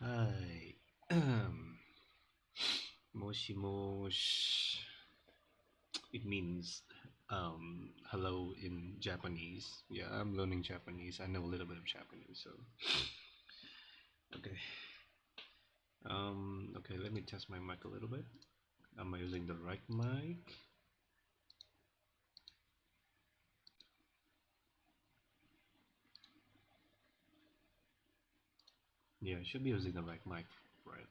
Hi. Moshi mosh. It means hello in Japanese. Yeah, I'm learning Japanese. I know a little bit of Japanese, so okay. Okay, let me test my mic a little bit. Am I using the right mic? Yeah, I should be using the right mic, right?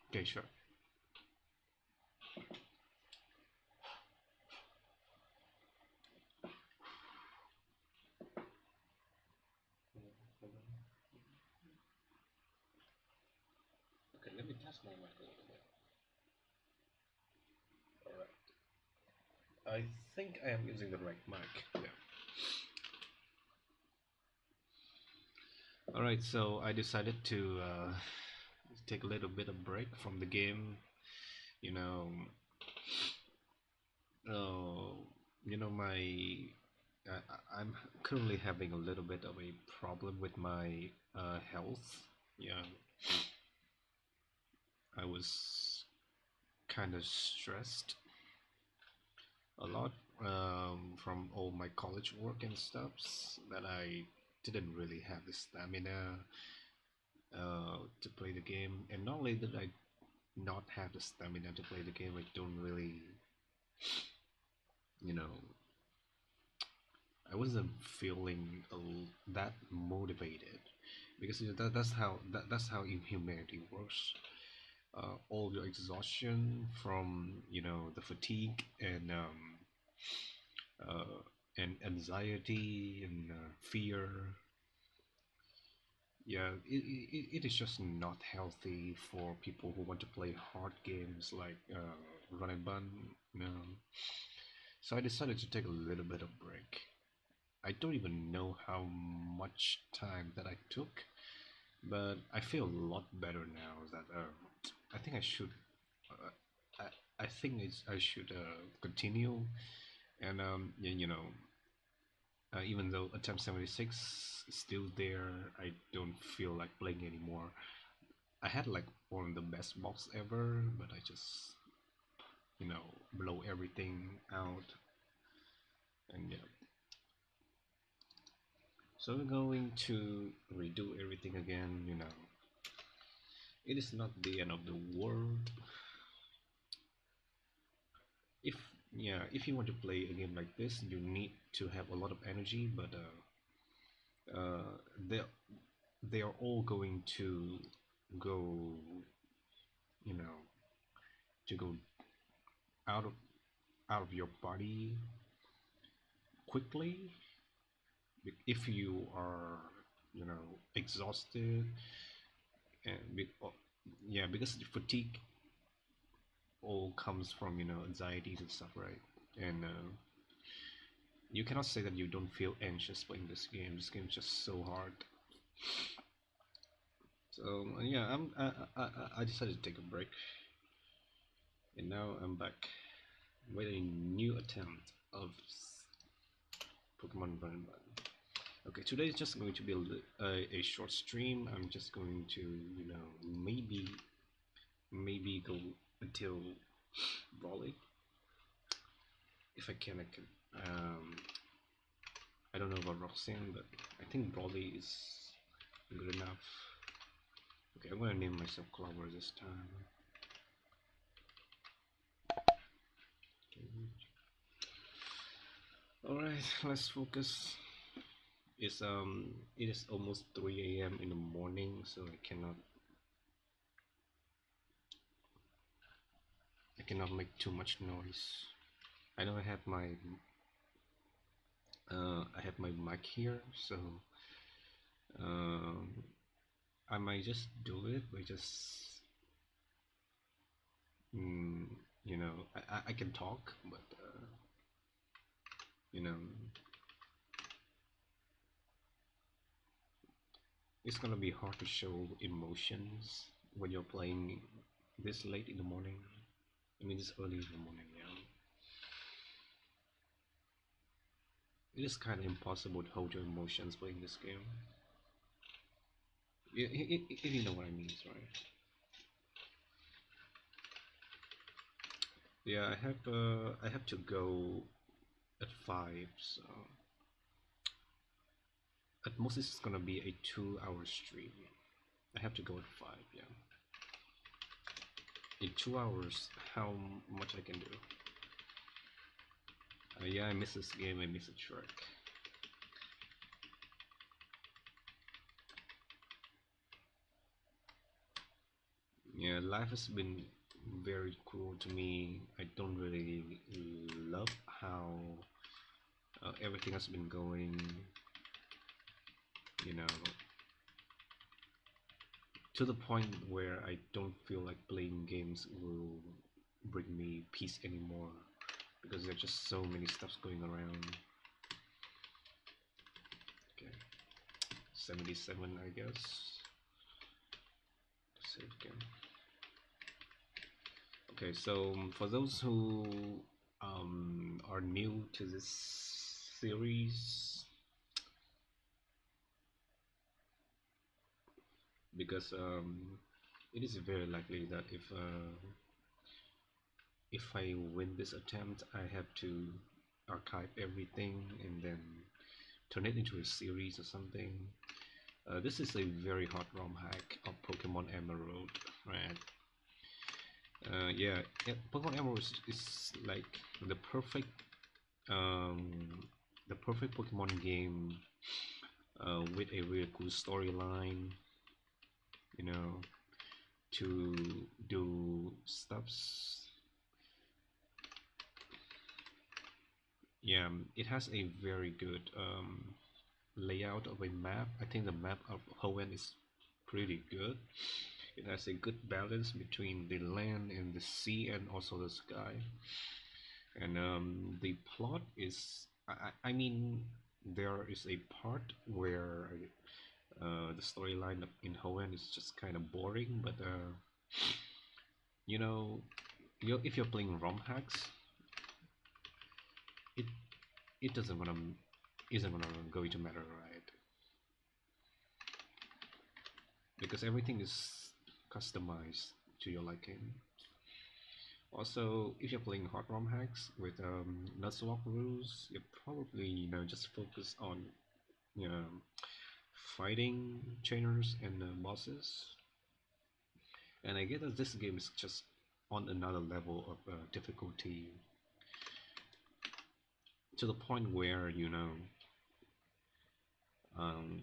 Okay, sure. Okay, let me test my mic a little bit. All right. I think I am using the right mic. Yeah. All right, so I decided to take a little bit of break from the game. You know, uh, my I'm currently having a little bit of a problem with my health. Yeah, I was kind of stressed a lot from all my college work and stuffs that I didn't really have the stamina to play the game. And not only did I not have the stamina to play the game, I don't really, you know, I wasn't feeling that motivated because that's how humanity works. All your exhaustion from the fatigue uh, and anxiety and fear. Yeah, it is just not healthy for people who want to play hard games like Run and Bun. So I decided to take a little bit of break. I don't even know how much time that I took, but I feel a lot better now. That I think I should. Uh, I think I should continue, and even though attempt 76 is still there, I don't feel like playing anymore. I had like one of the best box ever, but I just blow everything out, and yeah. So we're going to redo everything again. It is not the end of the world. If if you want to play a game like this, you need to have a lot of energy, but they they are all going to go, you know, to go out of your body quickly if you are, exhausted and yeah, because the fatigue all comes from anxieties and stuff, right? And you cannot say that you don't feel anxious playing this game. This game is just so hard. So yeah, I decided to take a break, and now I'm back with a new attempt of Pokemon Run and Run. Okay, today is just going to be a short stream. I'm just going to maybe go until Brawley if I can. I can. I don't know about Roxanne, but I think Brawley is good enough. Okay, I'm gonna name myself Clover this time. All right, let's focus. It is almost 3 a.m. in the morning, so I cannot make too much noise. I know I have my mic here, so um, I might just do it by just mm, I can talk, but you know it's gonna be hard to show emotions when you're playing this late in the morning. I mean, this early in the morning. Yeah, it is kind of impossible to hold your emotions playing this game. If you know what I mean, right? Yeah, I have to go at 5, so at most it's gonna be a 2 hour stream. I have to go at 5, yeah. In 2 hours, how much I can do? Yeah, I miss this game. I miss the track. Yeah, life has been very cruel to me. I don't really love how everything has been going, you know, to the point where I don't feel like playing games will bring me peace anymore because there's just so many stuffs going around. Okay, 77, I guess. Save game. Okay, so for those who are new to this series, because it is very likely that if I win this attempt, I have to archive everything and then turn it into a series or something. This is a very hot ROM hack of Pokemon Emerald, right? Yeah, Pokemon Emerald is like the perfect um, the perfect Pokemon game with a really cool storyline, you know, to do stuffs. Yeah, it has a very good layout of a map. I think the map of Hoenn is pretty good. It has a good balance between the land and the sea and also the sky. And the plot is, I mean, there is a part where the storyline in Hoenn is just kind of boring, but you know, if you're playing ROM hacks, it it doesn't gonna isn't gonna going to matter, right? Because everything is customized to your liking. Also, if you're playing hard ROM hacks with Nuzlocke rules, you probably just focus on you know fighting trainers and bosses. And I get that this game is just on another level of difficulty to the point where um,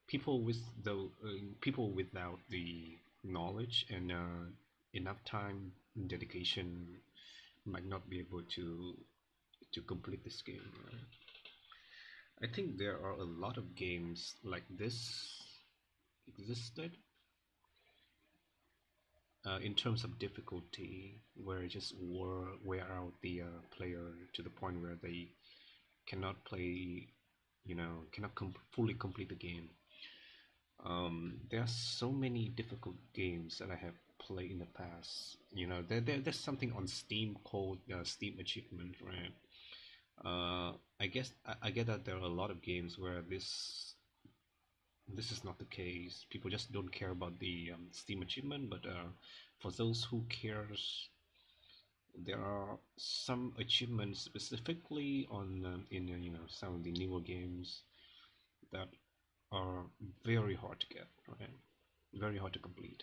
people without the knowledge and enough time and dedication might not be able to complete this game. Right? I think there are a lot of games like this existed in terms of difficulty, where it just wear out the player to the point where they cannot play, cannot fully complete the game. There are so many difficult games that I have played in the past. There's something on Steam called Steam Achievement, right? I guess I get that there are a lot of games where this is not the case. People just don't care about the Steam achievement, but for those who cares, there are some achievements specifically on in some of the newer games that are very hard to get, right? Very hard to complete.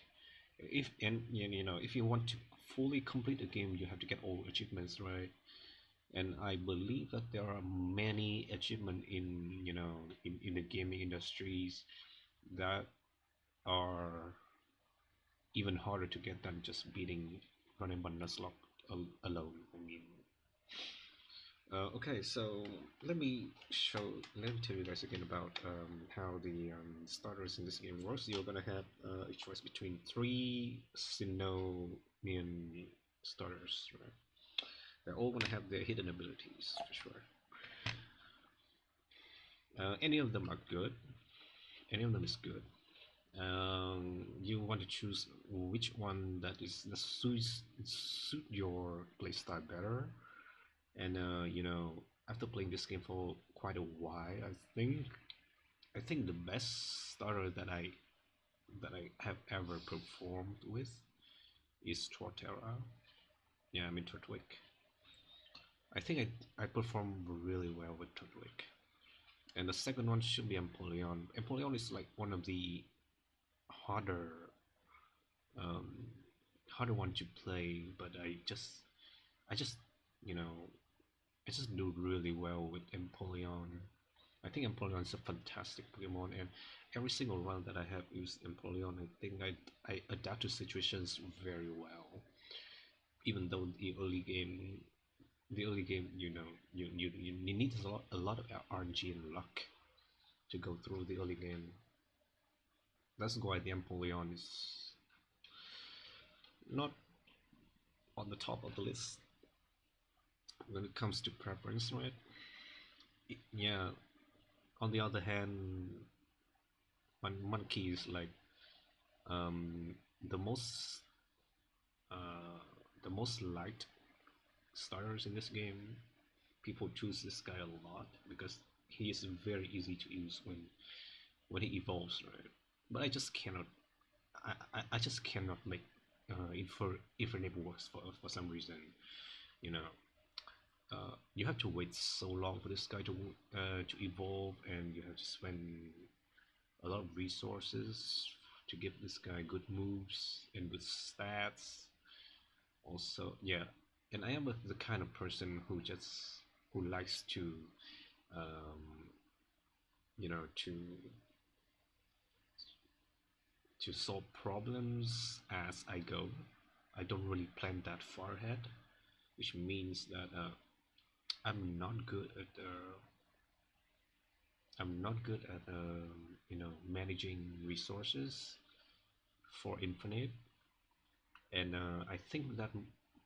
If you want to fully complete a game, you have to get all achievements, right? And I believe that there are many achievements in the gaming industries that are even harder to get than just beating Run&Bun Nuzlocke alone. I mean, okay, so let me tell you guys again about how the starters in this game works. You're gonna have a choice between three Sinnomian starters, right? They're all gonna have their hidden abilities for sure. Any of them are good. Any of them is good. You want to choose which one that suit your playstyle better. And after playing this game for quite a while, I think I think the best starter that I have ever performed with is Torterra. Yeah, I mean Turtwig. I think I performed really well with Turtwig. And the second one should be Empoleon. Empoleon is like one of the harder um, harder one to play, but I just you know I just do really well with Empoleon. I think Empoleon is a fantastic Pokemon, and every single round that I have used Empoleon, I think I adapt to situations very well. Even though the early game, you need a lot of RNG and luck to go through the early game. That's why the Empoleon is not on the top of the list when it comes to preference, right? Yeah. On the other hand, Monkey is like um, the most uh, the most liked starters in this game. People choose this guy a lot because he is very easy to use when he evolves, right? But I just cannot. I just cannot make Infernape works for some reason. You know, you have to wait so long for this guy to evolve, and you have to spend a lot of resources to give this guy good moves and good stats. Also, yeah, and I am the kind of person who likes um, to solve problems as I go. I don't really plan that far ahead, which means that I'm not good at managing resources for Infinite, and I think that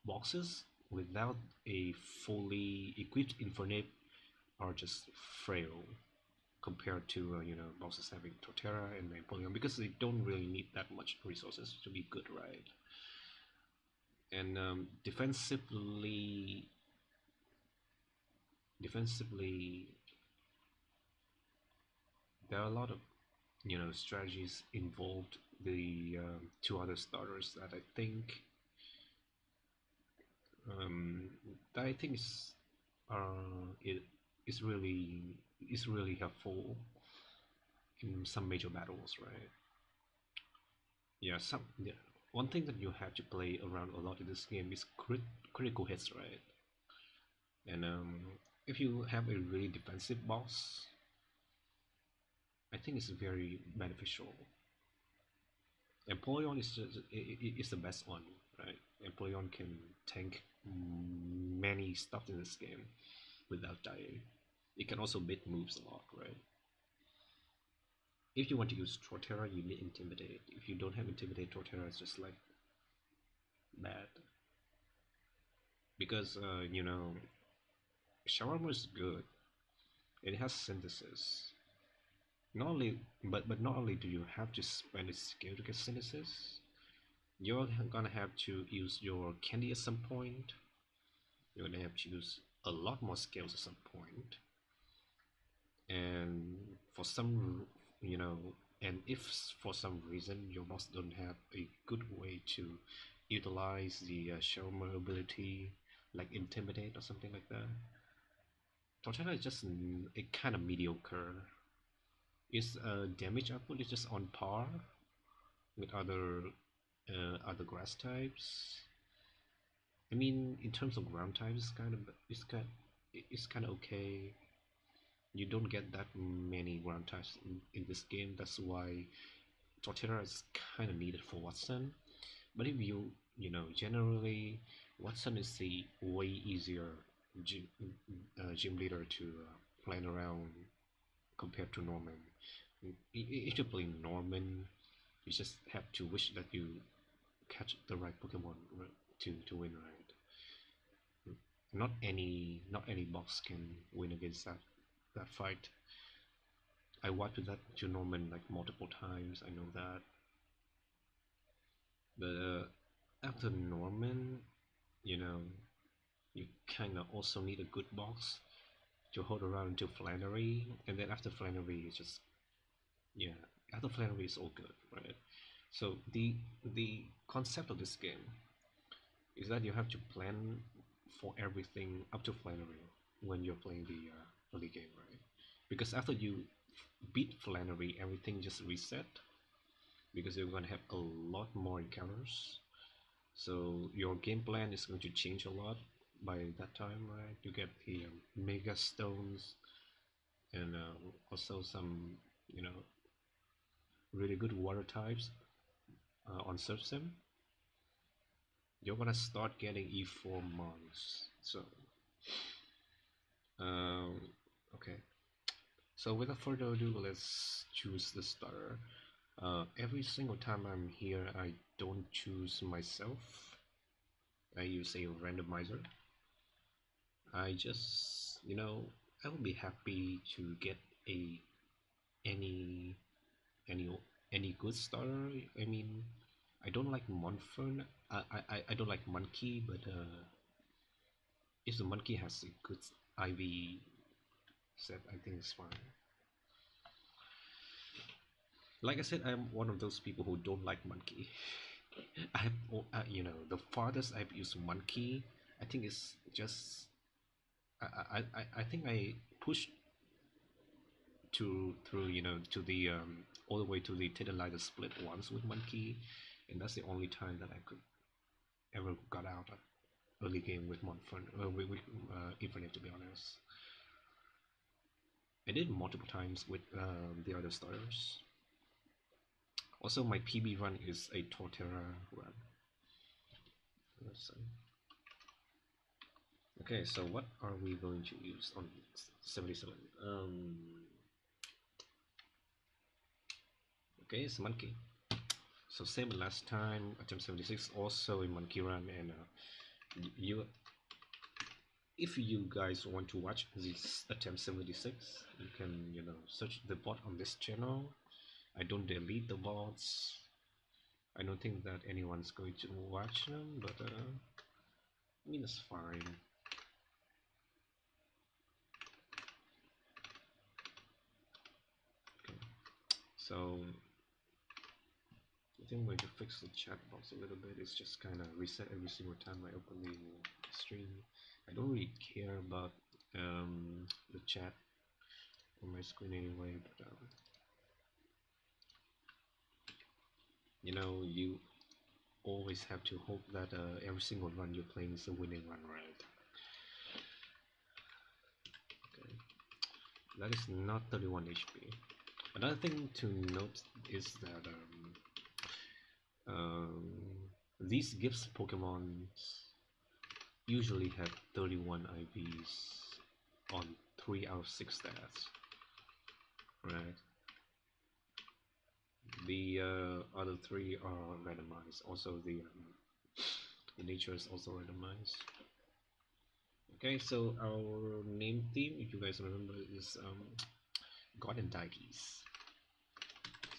boxes without a fully equipped Infinite are just frail compared to boxes having Torterra and Napoleon because they don't really need that much resources to be good, right? And defensively, there are a lot of strategies involved. The two other starters um, that I think it is really helpful in some major battles, right? Yeah, one thing that you have to play around a lot in this game is critical hits, right? And if you have a really defensive boss, I think it's very beneficial. Empoleon is the best one, right? Empoleon can tank many stuff in this game without dying. It can also bait moves a lot, right? If you want to use Torterra, you need Intimidate. If you don't have Intimidate, Torterra is just like bad. Because, Shawarma is good. It has synthesis. Not only, but not only do you have to spend a skill to get synthesis, you're gonna have to use your candy at some point. You're gonna have to use a lot more skills at some point. And for some, you know, and if for some reason your boss don't have a good way to utilize the Sherma ability, like Intimidate or something like that, Torterra is just a kind of mediocre. Its damage output is just on par with other grass types. I mean, in terms of ground types, it's kind of okay. You don't get that many ground types in this game. That's why Torterra is kind of needed for Watson. But if generally, Watson is the way easier gym, gym leader to plan around compared to Norman. If you play Norman, you just have to wish that you catch the right Pokemon to win, right? Not any box can win against that fight. I wiped that to Norman like multiple times. I know that, but after Norman, you know, you kind of also need a good box to hold around until Flannery, and then after Flannery, it's just Yeah, other flannery is all good, right? So the concept of this game is that you have to plan for everything up to flannery when you're playing the early game, right? Because after you beat flannery, everything just reset because you're going to have a lot more encounters. So your game plan is going to change a lot by that time, right? You get the mega stones and also some, you know, really good water types on Surf Sim. You're gonna start getting E4 monks. So, um, okay. So without further ado, let's choose the starter. Every single time I'm here, I don't choose myself. I use a randomizer. I just, I would be happy to get a any any any good starter. I mean, I don't like Monfern. I don't like Monkey, but if the Monkey has a good IV set, I think it's fine. Like I said, I'm one of those people who don't like Monkey. I have, the farthest I've used Monkey, I think it's just I think I pushed to through to the all the way to the Titanizer split once with Monkey, and that's the only time that I could ever got out of early game with Monfort with Infinite, to be honest. I did multiple times with the other starters. Also, my PB run is a Torterra run. Let's see. Okay, so what are we going to use on 77? Okay, it's Monkey. So same last time, attempt 76, also a Monkey run, and you, if you guys want to watch this attempt 76, you can search the bot on this channel. I don't delete the bots. I don't think that anyone's going to watch them, but I mean it's fine. Okay. So I think I'm going to fix the chat box a little bit. It's just kind of reset every single time I open the stream. I don't really care about the chat on my screen anyway, but you always have to hope that every single run you're playing is a winning run, right? Okay, that is not 31 HP. Another thing to note is that these gifts Pokemon usually have 31 IVs on 3 out of 6 stats, right? The other 3 are randomized. Also, the nature is also randomized. Okay, so our name theme, if you guys remember, is God and Deities.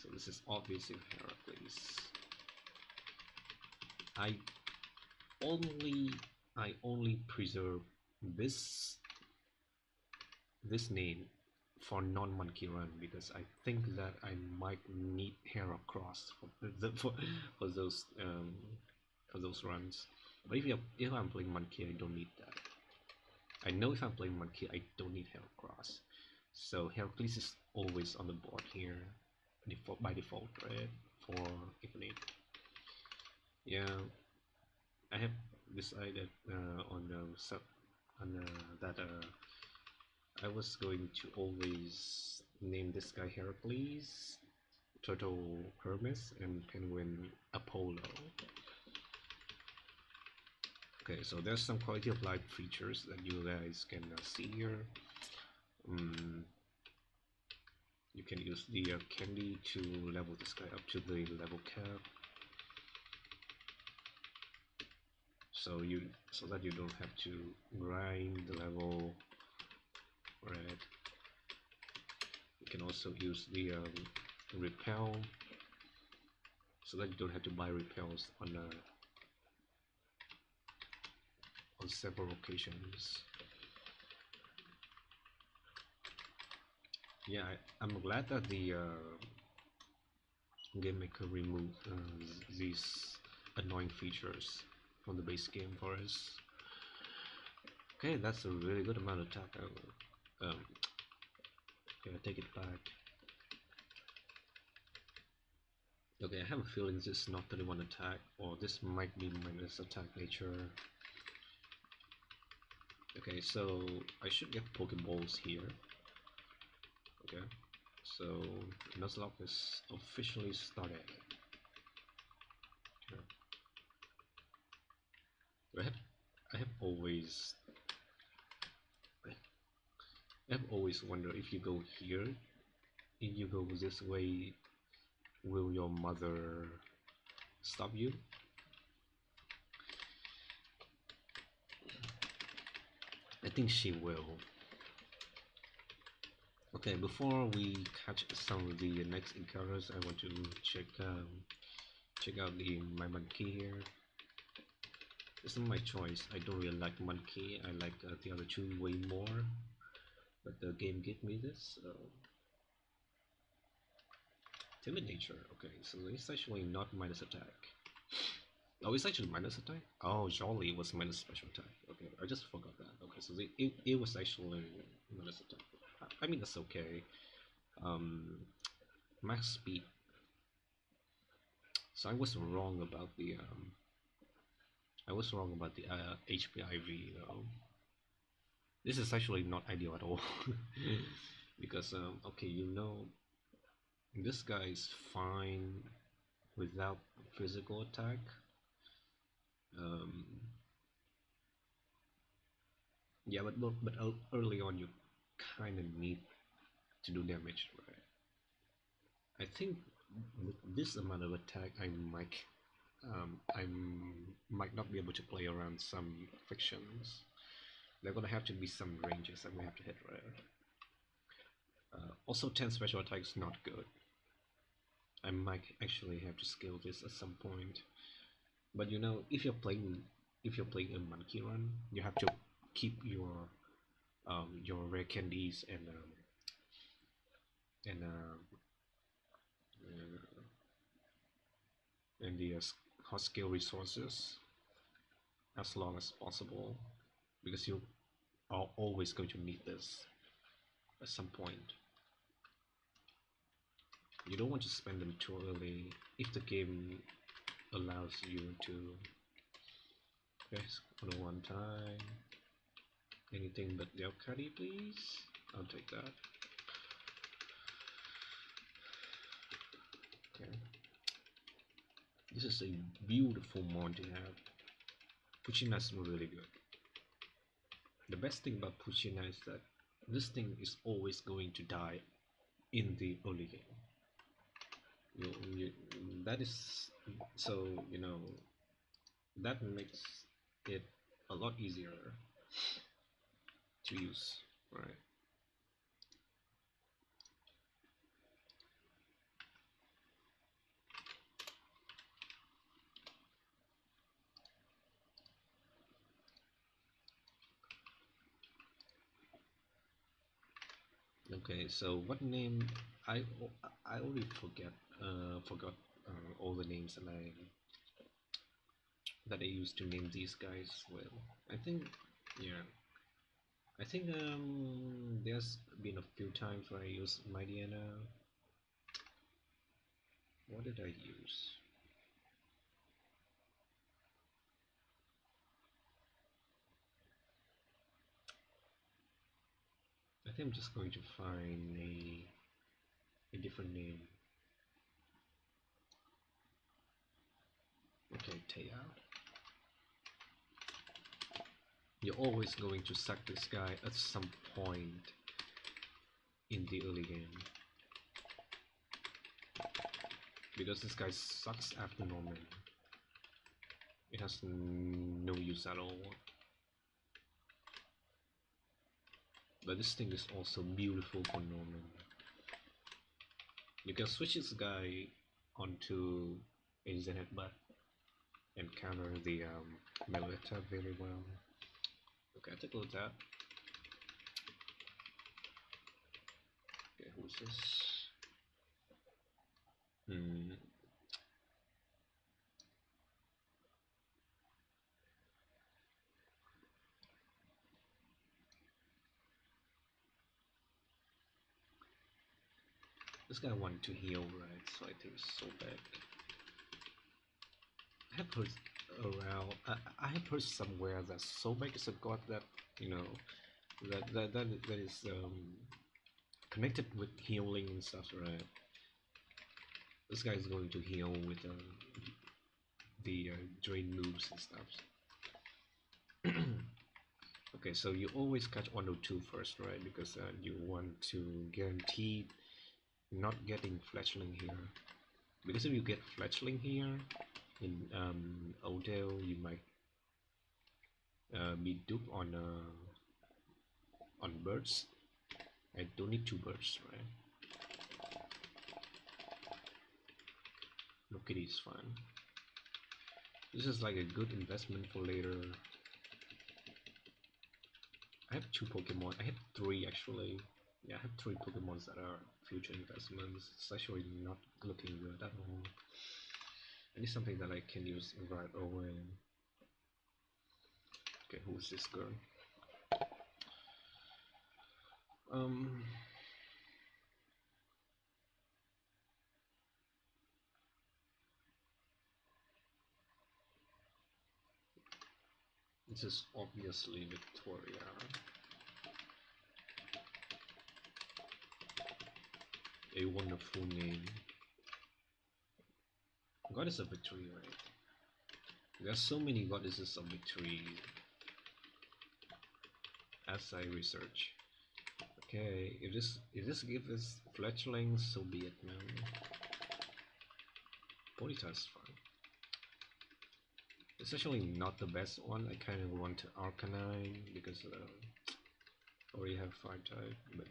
So this is obviously Heracles. I only I only preserve this name for non-monkey run because I think that I might need Heracross for those runs. But if I'm playing monkey, I don't need that. I know if I'm playing monkey, I don't need Heracross. So Heracles is always on the board here, by default, right? For Ignite. Yeah, I have decided that I was going to always name this guy Heracles, Turtle Hermes, and Penguin Apollo. Okay, so there's some quality of life features that you guys can see here. You can use the candy to level this guy up to the level cap. So that you don't have to grind the level, right? You can also use the repel, so that you don't have to buy repels on several occasions. Yeah, I'm glad that the game maker remove these annoying features from the base game for us. Okay, that's a really good amount of attack. Okay, I take it back. Okay, I have a feeling this is not 31 attack, or this might be minus attack nature. Okay, so I should get Pokeballs here. Okay, so Nuzlocke is officially started. Okay. I have always wondered, if you go here, if you go this way, will your mother stop you? I think she will. Okay, before we catch some of the next encounters, I want to check out the my monkey here. This is my choice. I don't really like monkey. I like the other two way more, but the game gave me this. Timid nature. Okay, so it's actually not minus attack. Oh, it's actually minus attack? Oh, Jolly was minus special attack. Okay, I just forgot that. Okay, so it was actually minus attack. I mean, that's okay. Max speed. So I was wrong about the HPIV. This is actually not ideal at all. Because okay, this guy is fine without physical attack. Um, yeah, but early on you kind of need to do damage, right? I think with this amount of attack, I might not be able to play around some fictions. There are gonna have to be some ranges that we have to hit, right? Also, 10 special attack is not good. I might actually have to scale this at some point. But if you're playing a monkey run, you have to keep your rare candies and the hot skill resources as long as possible, because you are always going to need this at some point. You don't want to spend them too early if the game allows you to. Okay, on one time. Anything but the Alcadi, please. I'll take that. Okay. This is a beautiful mod to have. Puccina is really good. The best thing about Puccina is that this thing is always going to die in the early game. That is so that makes it a lot easier to use, right? Okay, so what name? I already forgot all the names that I used to name these guys. Well, I think yeah, I think there's been a few times where I used Midiana. What did I use? I think I'm just going to find a different name. Okay, Taya. You're always going to sack this guy at some point in the early game, because this guy sucks after Norman. It has no use at all. But this thing is also beautiful for Norman. You can switch this guy onto a Zenith butt and counter the melee attack very well. Okay, I take a look at that. Okay, who's this? Mm, this guy wanted to heal, right? So I think so bad. I have heard around. I have heard somewhere that Sobek is a god that you know that is connected with healing and stuff, right? This guy is going to heal with the drain moves and stuff. Okay, so you always catch 102 first, right? Because you want to guarantee not getting fletchling here. Because if you get fletchling here in Odell, you might be duped on birds. I don't need two birds, right? No kitty is fine. This is like a good investment for later. I have two Pokemon. I have three actually. Yeah, I have three Pokemons that are future investments. It's actually not looking good at all. I need something that I can use right away. Okay, who's this girl? Um, this is obviously Victoria. A wonderful name. Goddess of Victory, right? There are so many goddesses of victory as I research. Okay, if this gives us fletchlings, so be it, man. Ponyta is fine. It's actually not the best one. I kind of want to Arcanine because I already have fire type, but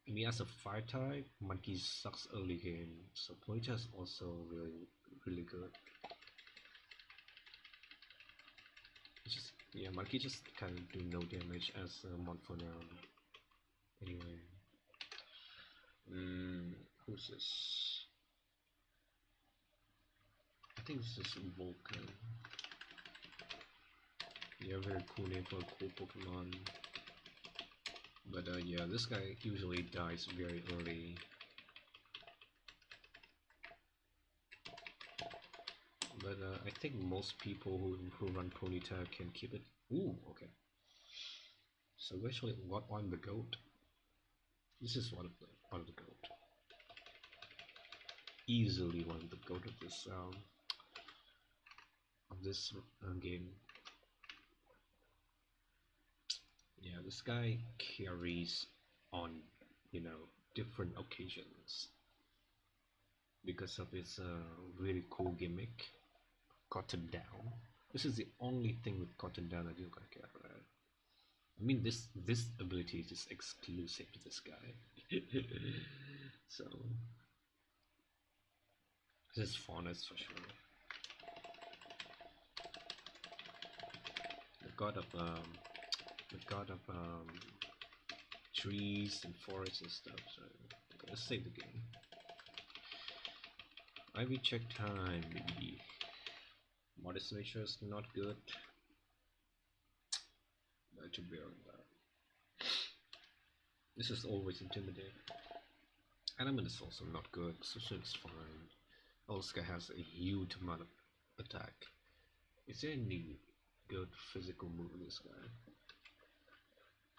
me as a fire type, Monkey sucks early game, so Ponyta is also really good. Just yeah, Monkey just kind of do no damage as a mod for now. Anyway, who's this? I think this is Vulcan. Yeah, very cool name for a cool Pokemon. But yeah, this guy usually dies very early. But I think most people who improve on Ponyta can keep it. Ooh, okay. So actually, what on the goat? This is one of the goat. Easily one of the goat of this game. Yeah, this guy carries on, you know, different occasions because of his really cool gimmick, Cotton Down. This is the only thing with Cotton Down that you can get, right? I mean, this ability is just exclusive to this guy. So this is faunus for sure. The god of trees and forests and stuff. So okay, let's save the game. Ivy check time, maybe. Modest nature is not good. But to bear on that. This is always intimidating. Element is also not good. Social is fine. Oscar has a huge amount of attack. Is there any good physical move in this guy?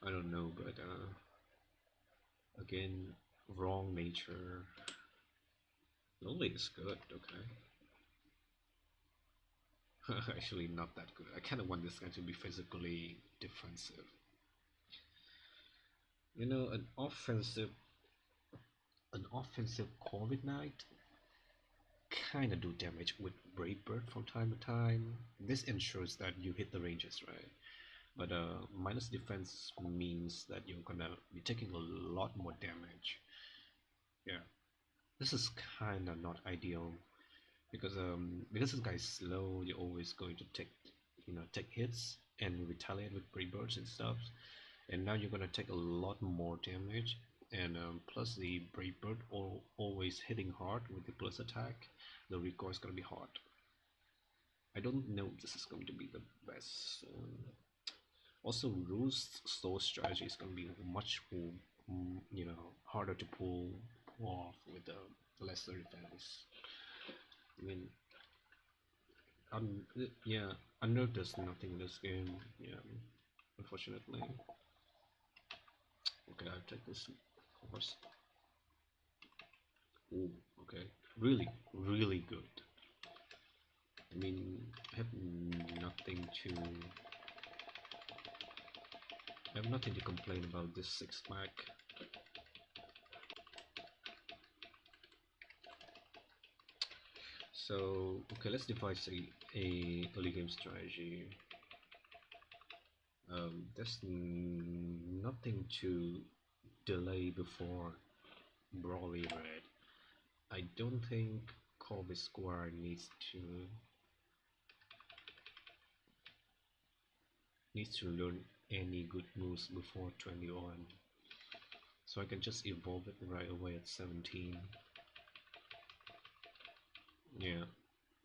I don't know, but again, wrong nature. Lonely is good, okay. Actually, not that good. I kind of want this guy to be physically defensive. You know, an offensive Corvid Knight kind of do damage with Brave Bird from time to time. This ensures that you hit the ranges, right? But minus defense means that you're gonna be taking a lot more damage. Yeah, this is kind of not ideal because this guy's slow. You're always going to take hits and retaliate with Brave Birds and stuff. And now you're gonna take a lot more damage. and plus the Brave Bird always hitting hard with the plus attack. The recoil is gonna be hard. I don't know if this is going to be the best. Also, Roost's slow strategy is going to be much more, harder to pull off with the lesser defense. I mean, yeah, Under does nothing in this game. Yeah, unfortunately. Okay, I'll take this horse. Oh, okay, really, really good. I mean, I have nothing to I have nothing to complain about this six pack. So okay, let's devise a early game strategy. There's nothing to delay before Brawly Red. I don't think Kobe Square needs to learn any good moves before 21. So I can just evolve it right away at 17. Yeah,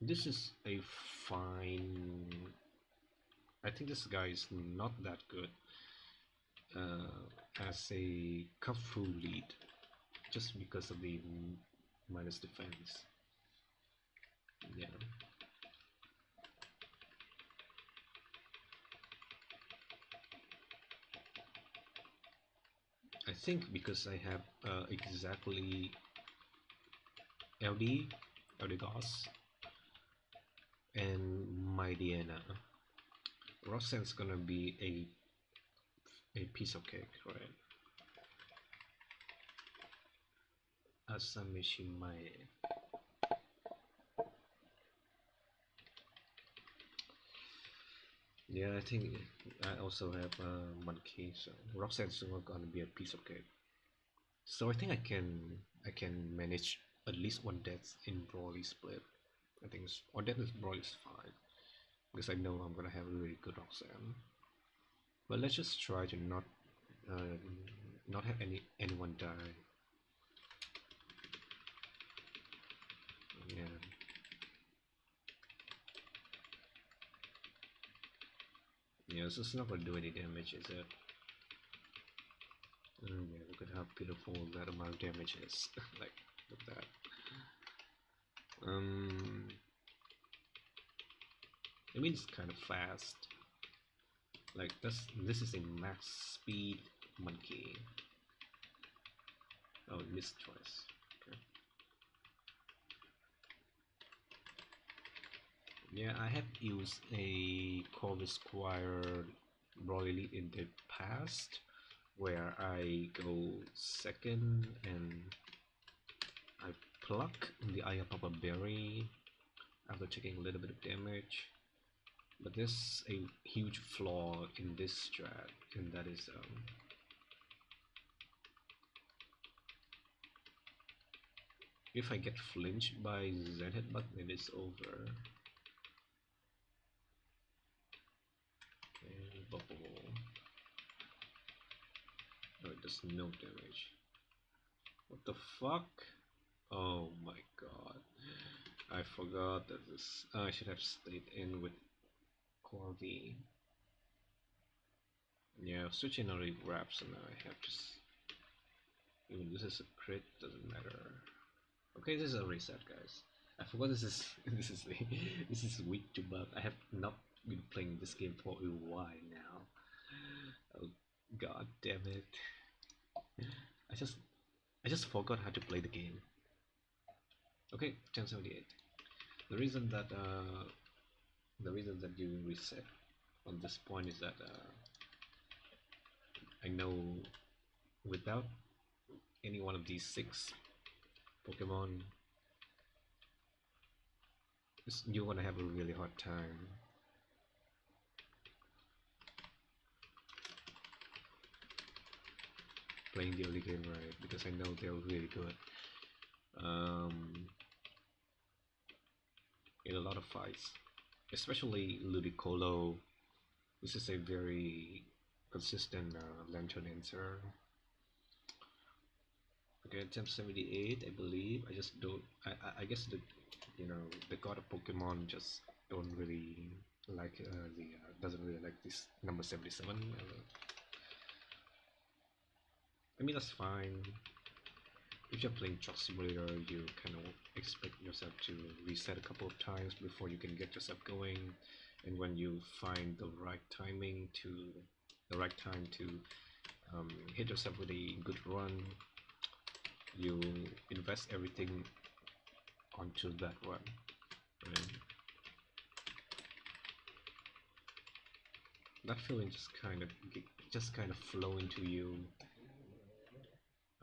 this is a fine. I think this guy is not that good as a Kafu lead, just because of the minus defense. Yeah. I think because I have exactly LD, Eldegoss, and my Diana. Roxanne's gonna be a piece of cake, right? Asamishimae. Yeah, I think I also have one key, so Roxanne's not gonna be a piece of cake. So I think I can manage at least one death in Broly split. I think one death is Broly is fine because I know I'm gonna have a really good Roxanne. But let's just try to uh, not have anyone die. Yeah. Yeah, so it's not gonna do any damage, is it? Yeah, look at how pitiful that amount of damage is. Like, look at that. Um, I mean it's kind of fast. Like this is a max speed monkey. Oh, it missed twice. Okay. Yeah, I have used a Corvus Squire Royal Elite in the past, where I go second and I pluck the Ayapapa Berry after taking a little bit of damage. But there's a huge flaw in this strat, and that is if I get flinched by Zen Headbutt, then it's over. And bubble. No, it does no damage. What the fuck? Oh my god. I forgot that this. I should have stayed in with Corby. Yeah, switching already grabs, so now I have to. Even this is a crit, doesn't matter. Okay, this is a reset, guys. I forgot this is this is week to bug. I have not been playing this game for a while now. Oh god damn it! I just I just forgot how to play the game. Okay, 1078. The reason that you reset on this point is that I know without any one of these six Pokemon, you're gonna have a really hard time. Playing the early game right because I know they're really good in a lot of fights, especially Ludicolo. This is a very consistent Lantern answer. Okay, attempt 78, I believe. I just don't. I guess the the god of Pokemon just don't really like the doesn't really like this number 77. I mean that's fine. If you're playing Truck Simulator, you kind of expect yourself to reset a couple of times before you can get yourself going, and when you find the right time to hit yourself with a good run, you invest everything onto that run. Right? That feeling just kind of flow into you,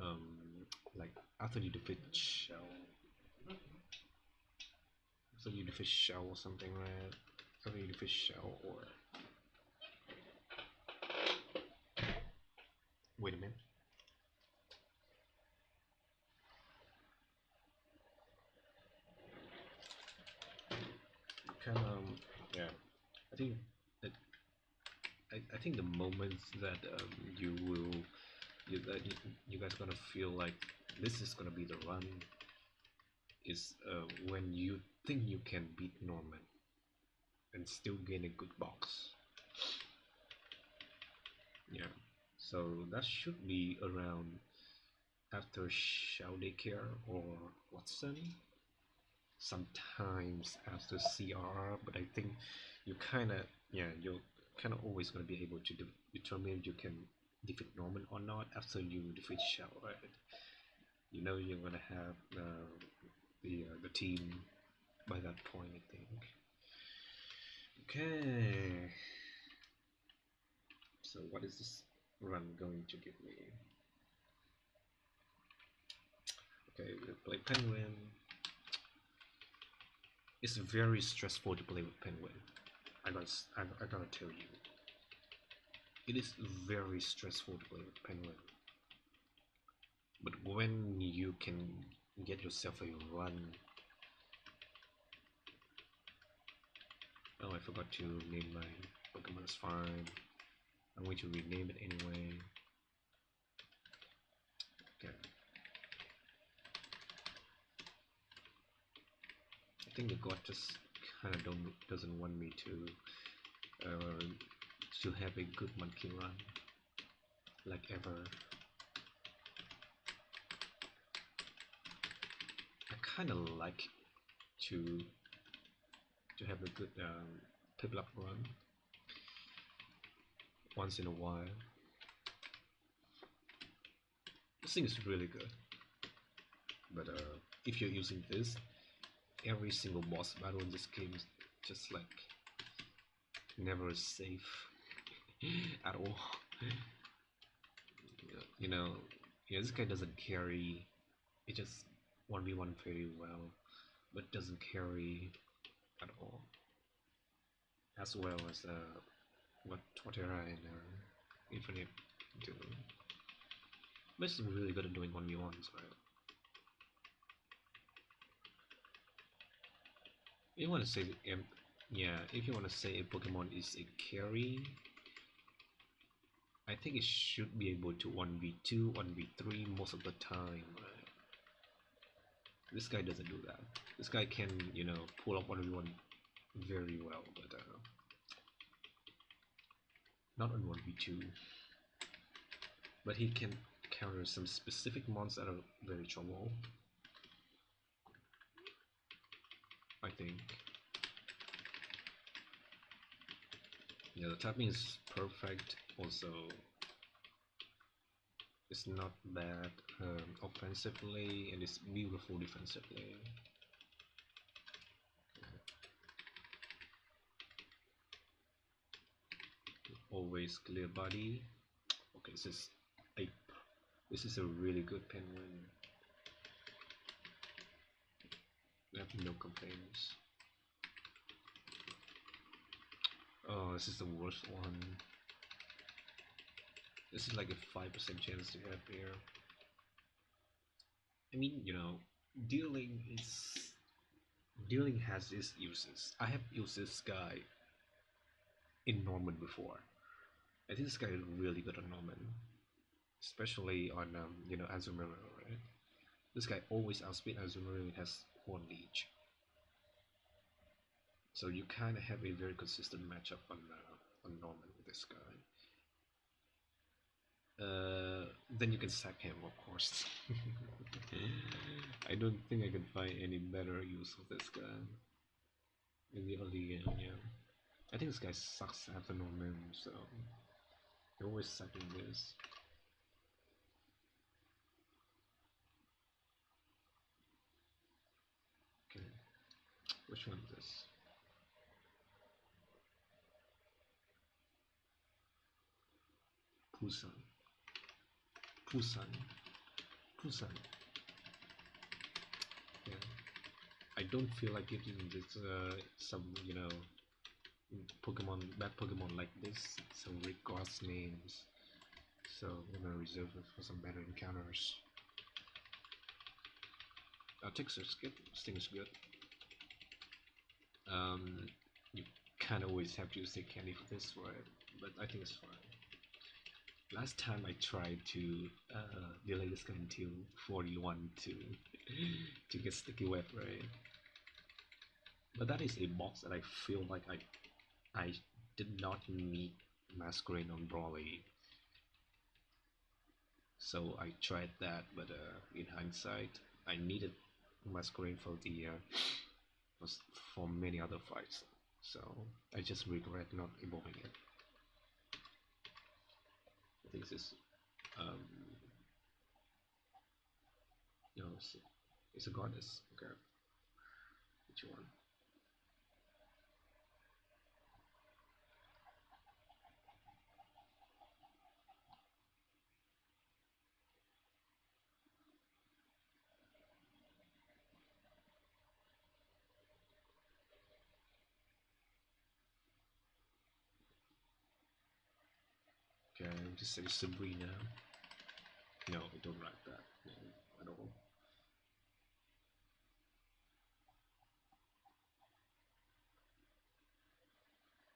um, like after you defeat Shell, or something, right? After you defeat Shell, or wait a minute, kind of yeah. I think that I think the moments that you guys gonna feel like this is gonna be the run is when you think you can beat Norman and still gain a good box. Yeah, so that should be around after Shao Daycare or Watson, sometimes after CRR, but I think you kind of, yeah, you're kind of always going to be able to determine if you can defeat Norman or not after you defeat Shao, right? You know you're going to have the team by that point, I think. Okay, so what is this run going to give me? Okay, we play Penguin. It's very stressful to play with Penguin. I gotta tell you, it is very stressful to play with Penguin. But when you can get yourself a run, oh, I forgot to name my Pokemon. It's fine. I'm going to rename it anyway. Okay. I think the god just kind of doesn't want me uh, to have a good monkey run like ever. I kind of like to have a good Piplup run once in a while. This thing is really good, but if you're using this, every single boss battle in this game is just like never safe at all. You know, yeah, this guy doesn't carry. It just 1v1 very well, but doesn't carry at all. As well as what Torterra and Infinite do. But it's really good at doing 1v1s, right? If you want to say, yeah, if you want to say a Pokemon is a carry, I think it should be able to 1v2, 1v3 most of the time. Right? This guy doesn't do that. This guy can, pull up 1v1 very well, but not on 1v2. But he can counter some specific monsters that are very trouble, I think. Yeah, the tapping is perfect. Also, it's not bad offensively, and it's beautiful defensively. Always clear body. Okay, this is a really good Penguin. I have no complaints. Oh, this is the worst one. This is like a 5% chance to have here. I mean, dealing is dealing has its uses. I have used this guy in Norman before. I think this guy is really good on Norman, especially on Azumarill, right? This guy always outspeed Azumarill has one leech. So you kind of have a very consistent matchup on Norman with this guy. Then you can sack him, of course. I don't think I can find any better use of this guy in the early game. Yeah, I think this guy sucks after Norman, so you're always sacking this. Okay, which one is this? Pusan. Pusan. Pusan. Yeah. I don't feel like giving this some Pokemon bad Pokemon like this some weird gods names. So I'm gonna reserve it for some better encounters. Ticks is good. Sting is good. You kind of always have to use the candy for this, right? But I think it's fine. Last time I tried to delay this guy until 41 to get sticky web, right? But that is a box that I feel like I did not need Masquerade on Brawly. So I tried that, but in hindsight, I needed Masquerade for the for many other fights. So I just regret not evolving it. I think this is um, no, it's a goddess. Okay, which one? Okay, just say Sabrina. No, I don't like that. No, at all.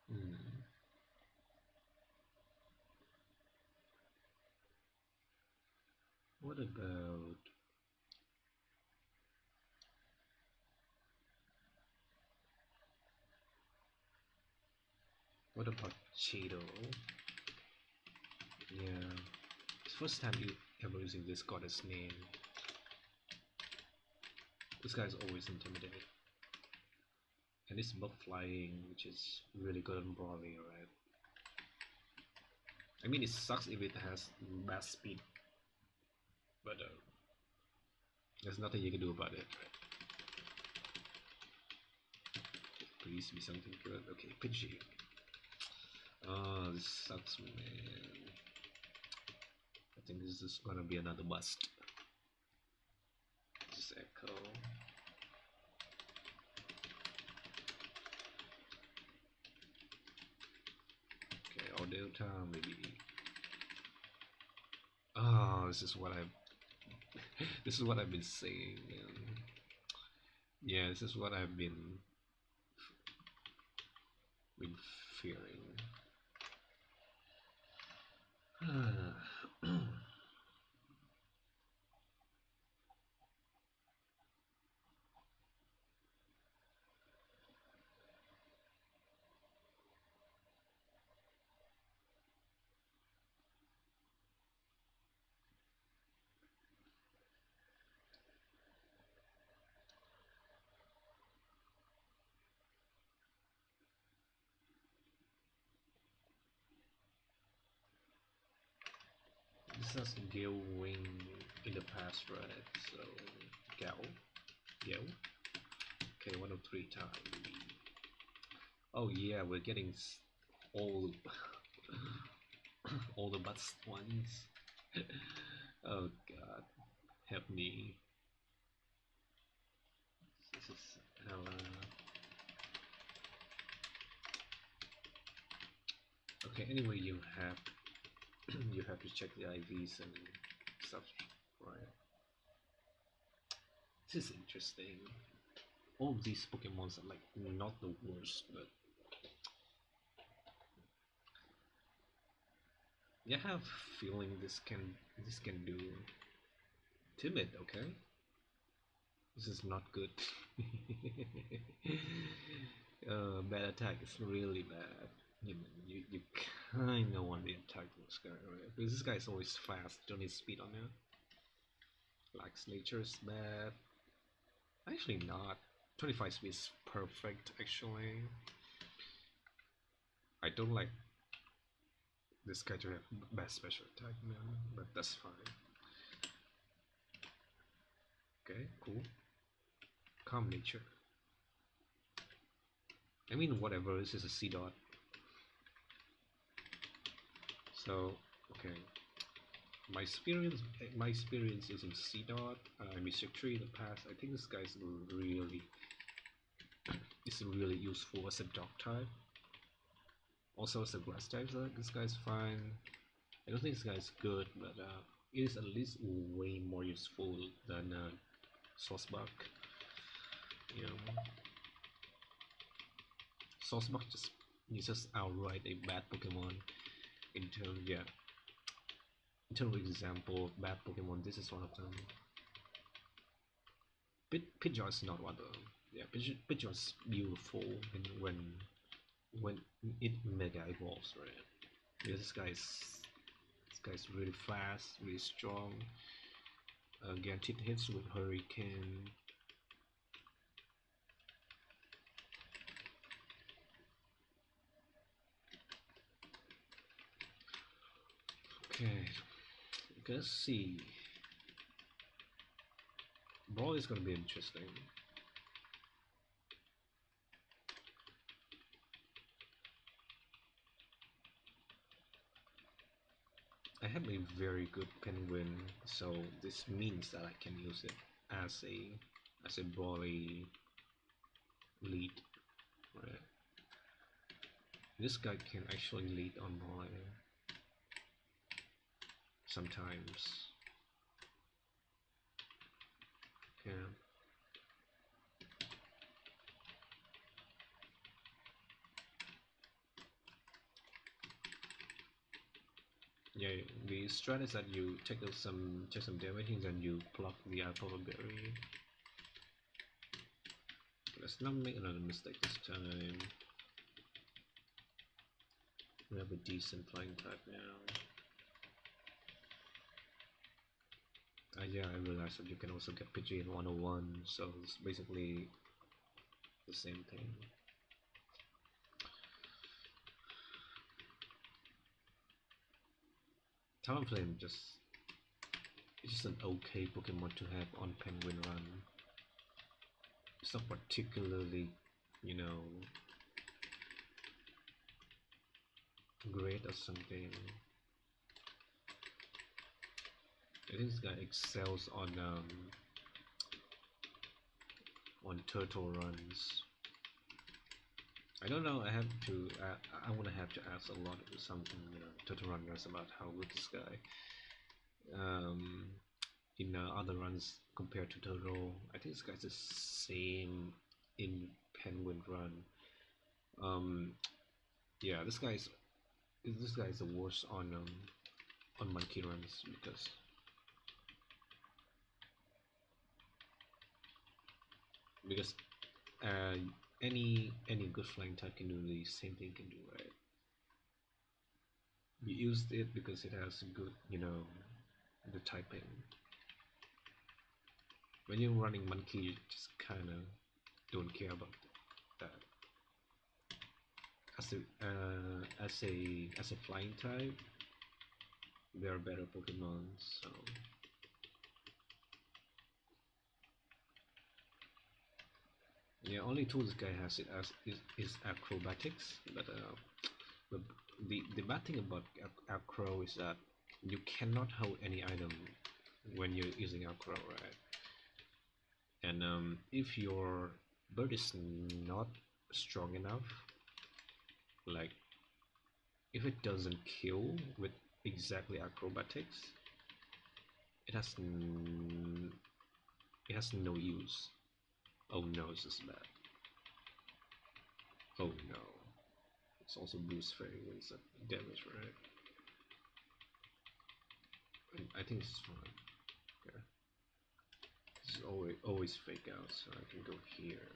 Hmm. What about Cheeto? Yeah, it's first time you ever using this goddess name. This guy's always intimidated. And it's bug flying, which is really good on Brawly, right? I mean, it sucks if it has bad speed, but there's nothing you can do about it, right? Please be something good. Okay, Pidgey. Oh, this sucks, man. I think this is gonna be another bust. Just Echo. Okay, or Delta, maybe. Oh, this is what this is what I've been saying. Yeah, this is what I've been fearing. This has Gale Wing in the past, right? So, Gale. Gale. Okay, 1 of 3 times. Oh yeah, we're getting all all the best ones. Oh god, help me. This is hella. Okay, anyway, you have you have to check the IVs and stuff, right? This is interesting. All of these Pokemons are like not the worst, but yeah, I have a feeling this can do timid, okay? This is not good. Bad attack is really bad. You kind of want to attack this guy, right? Because this guy is always fast, don't need speed on him. Like nature is bad. Actually not. 25 speed is perfect actually. I don't like this guy to have best special attack, man, but that's fine. Okay, cool. Calm nature. I mean, whatever, this is a C dot. So, okay. My experience using C dot, Mystic Tree in the past. I think this guy's really useful as a dog type. Also as a grass type, so this guy's fine. I don't think this guy's good, but it is at least way more useful than Saucebuck. You know, Saucebuck is just outright a bad Pokemon. In terms of example of bad Pokemon, this is one of them. Pidgeot is not one of them. Yeah, Pidgeot is beautiful when it mega evolves, right? Yeah, this guy's really fast, really strong. Guaranteed hits with Hurricane. Okay, let's see. Brawl is gonna be interesting. I have a very good penguin, so this means that I can use it as a brawly lead. Right? This guy can actually lead on brawling sometimes. Yeah. Yeah, the strat is that you take some damage and then you pluck the alpha berry. Let's not make another mistake this time. We have a decent flying type now. Yeah, I realized that you can also get Pidgey in 101, so it's basically the same thing. Talonflame it's just an okay Pokemon to have on Penguin Run. It's not particularly, you know, great or something. I think this guy excels on turtle runs. I don't know. I have to. I want to have to ask a lot of something, turtle runners about how good this guy. In other runs compared to turtle, I think this guy's the same in Penguin Run. Yeah, this guy's the worst on monkey runs because uh, any good flying type can do the same thing can do, right? We used it because it has good, the typing. When you're running monkey, you just kind of don't care about that. As a flying type, there are better Pokemon. So yeah, only tool this guy has is acrobatics, but the bad thing about acro is that you cannot hold any item when you're using acro, right? And if your bird is not strong enough, like if it doesn't kill with exactly acrobatics, it has no use. Oh no, this is bad. Oh no. It's also boost fairy winds damage, right? I think this is fine. Okay. This is always fake out, so I can go here.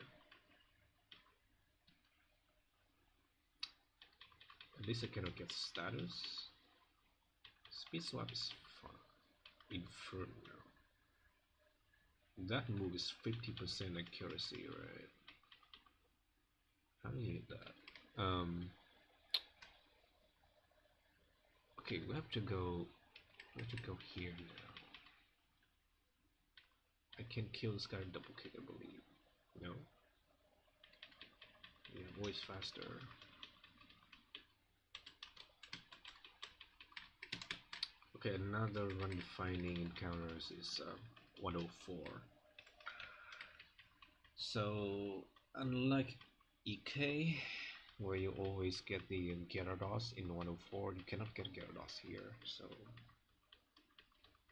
At least I cannot get status. Speed swap is fun. Inferno. That move is 50% accuracy, right? How do you hit that? Okay, we have to go. We have to go here now. I can kill this guy double kick, I believe. No. Yeah, always faster. Okay, another run-defining encounters is 104. So, unlike EK, where you always get the Gyarados in 104, you cannot get Gyarados here. So,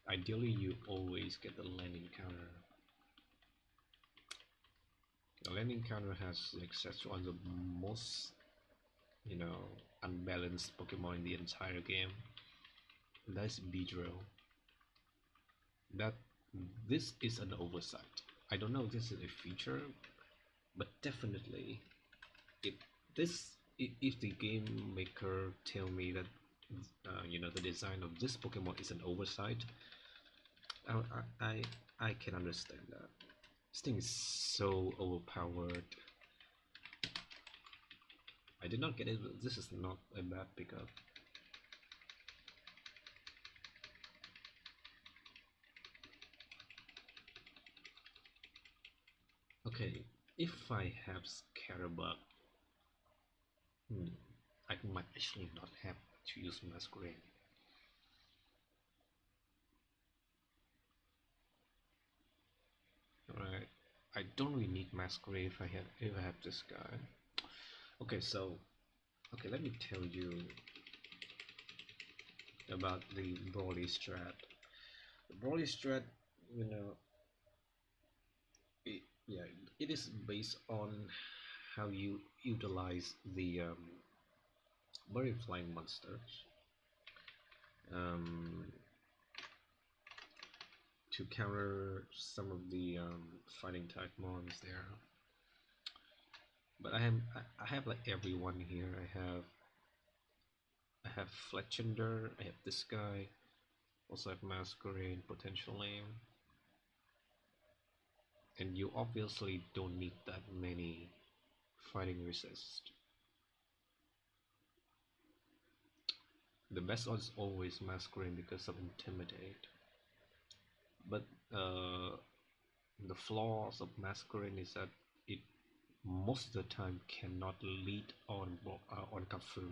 ideally, you always get the land encounter. The land encounter has access to one of the most, unbalanced Pokemon in the entire game. That's Beedrill. That this is an oversight. I don't know if this is a feature, but definitely, if if the game maker tell me that the design of this Pokemon is an oversight, I I I, I can understand that. This thing is so overpowered. I did not get it. This is not a bad pickup. Okay, if I have Scarabug, I might actually not have to use Masquerade. Alright, I don't really need Masquerade if I have this guy. Okay, so let me tell you about the Broly strat. The Broly strat, you know, yeah, it is based on how you utilize the very flying monsters um, to counter some of the fighting type mons there. But I have like everyone here. I have Fletchender, I have this guy, also have Masquerade potentially. And you obviously don't need that many fighting resist. The best odds always Masquerade because of Intimidate. But the flaws of Masquerade is that it most of the time cannot lead on Kafu.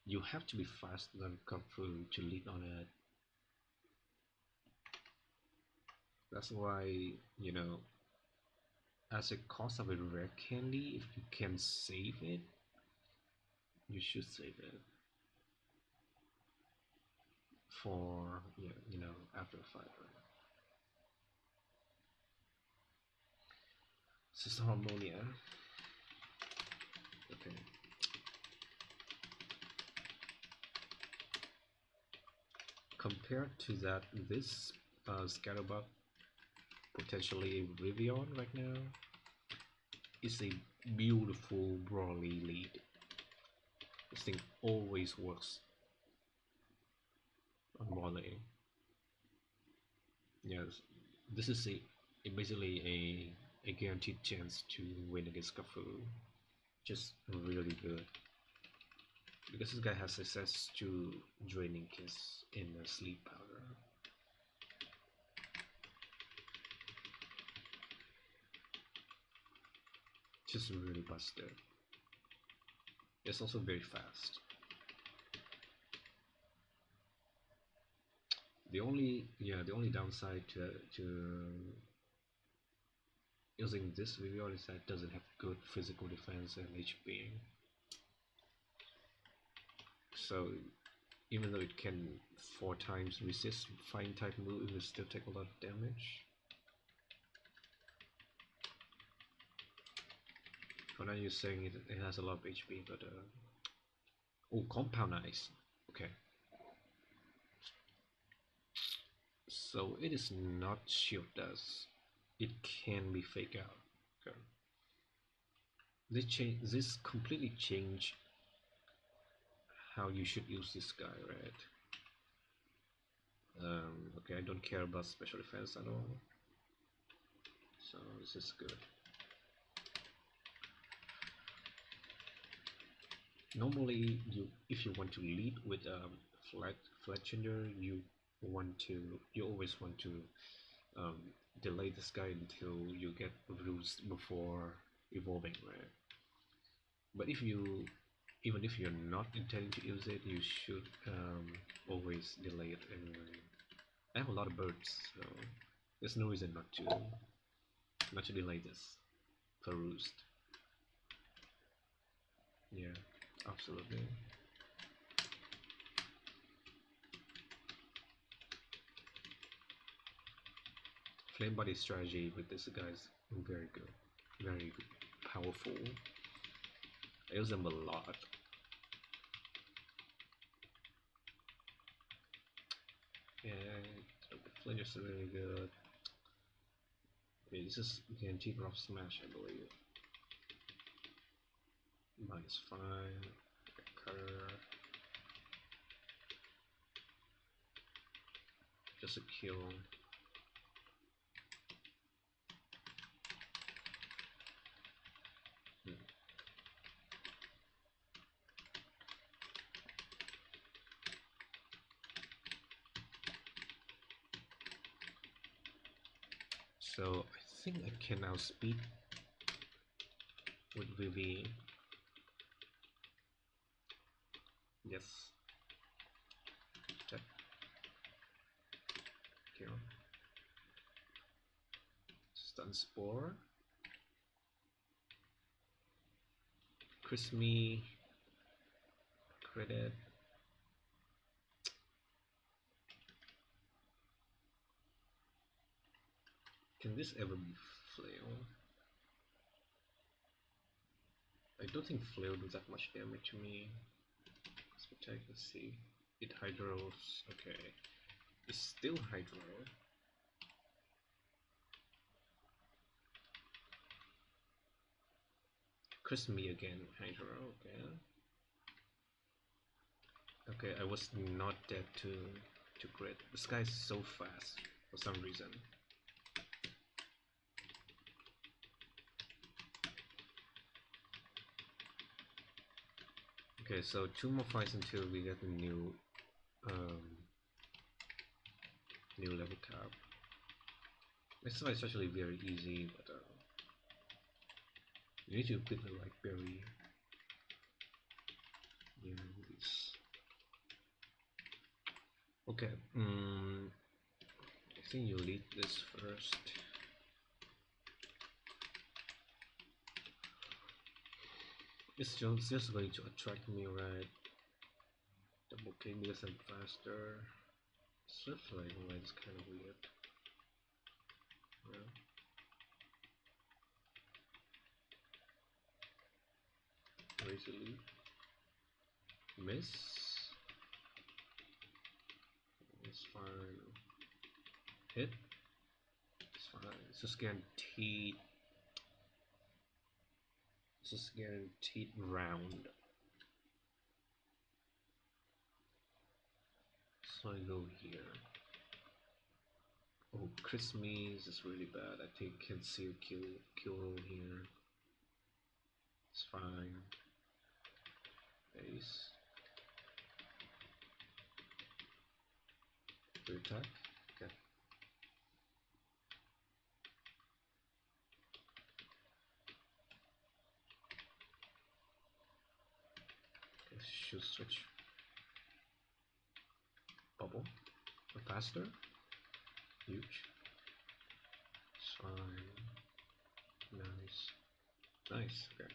You have to be faster than Kafu to lead on it. That's why, as a cost of a rare candy, if you can save it, you should save it for after a fight. This is Harmonia. Okay. Compared to that, this Scatterbug, potentially a Rivian right now, is a beautiful Broly lead. This thing always works on Broly. Yes, this is basically a guaranteed chance to win against Kafu. Just really good. Because this guy has access to Draining Kiss in a Sleep Powder. Just really busted. It's also very fast. The only downside to using this video is that it doesn't have good physical defense and HP. So even though it can 4 times resist fighting type move, it will still take a lot of damage. For now you're saying it has a lot of HP, but oh, Compound Ice. Okay. So it is not Shield Dust. it can be fake out. Okay. This completely change how you should use this guy, right? Okay, I don't care about special defense at all, so this is good. Normally, if you want to lead with flat gender, you always want to um, delay this guy until you get bruised before evolving, right? But even if you're not intending to use it, you should always delay it anyway. I have a lot of birds, so there's no reason not to delay this for roost. Yeah, absolutely. Flame body strategy with this guy is very good, very powerful. I use them a lot. And the flinch is really good. Okay, this is guaranteed rough smash, I believe. -5. Cutter. Just a kill. Hmm. So I think I can now speed with Vivi. Yes. Check. Kill. Stun Spore. Crispy. Credit. Can this ever be Flail? I don't think Flail does that much damage to me. Let's check, let's see. It Hydros. Okay. It's still Hydro. Crispy again, Hydro. Okay. Okay, I was not dead to crit. This guy's so fast for some reason. Okay, so 2 more fights until we get the new level cap. This fight is actually very easy, but you need to pick the right berry. Yes. Okay, I think you lead this first. It's just going to attract me, right? Double K because I'm faster. Swift flying away is kind of weird. Yeah. Raise a lead. Miss. It's fine. Hit. It's fine. It's just guaranteed. It's just guaranteed round. So I go here. Oh, Chris Mees is really bad. I think can see a kill roll here. It's fine. Ace. To attack. Okay. Okay, should switch. Bubble. Faster. Huge. It's fine. Nice. Nice. Okay.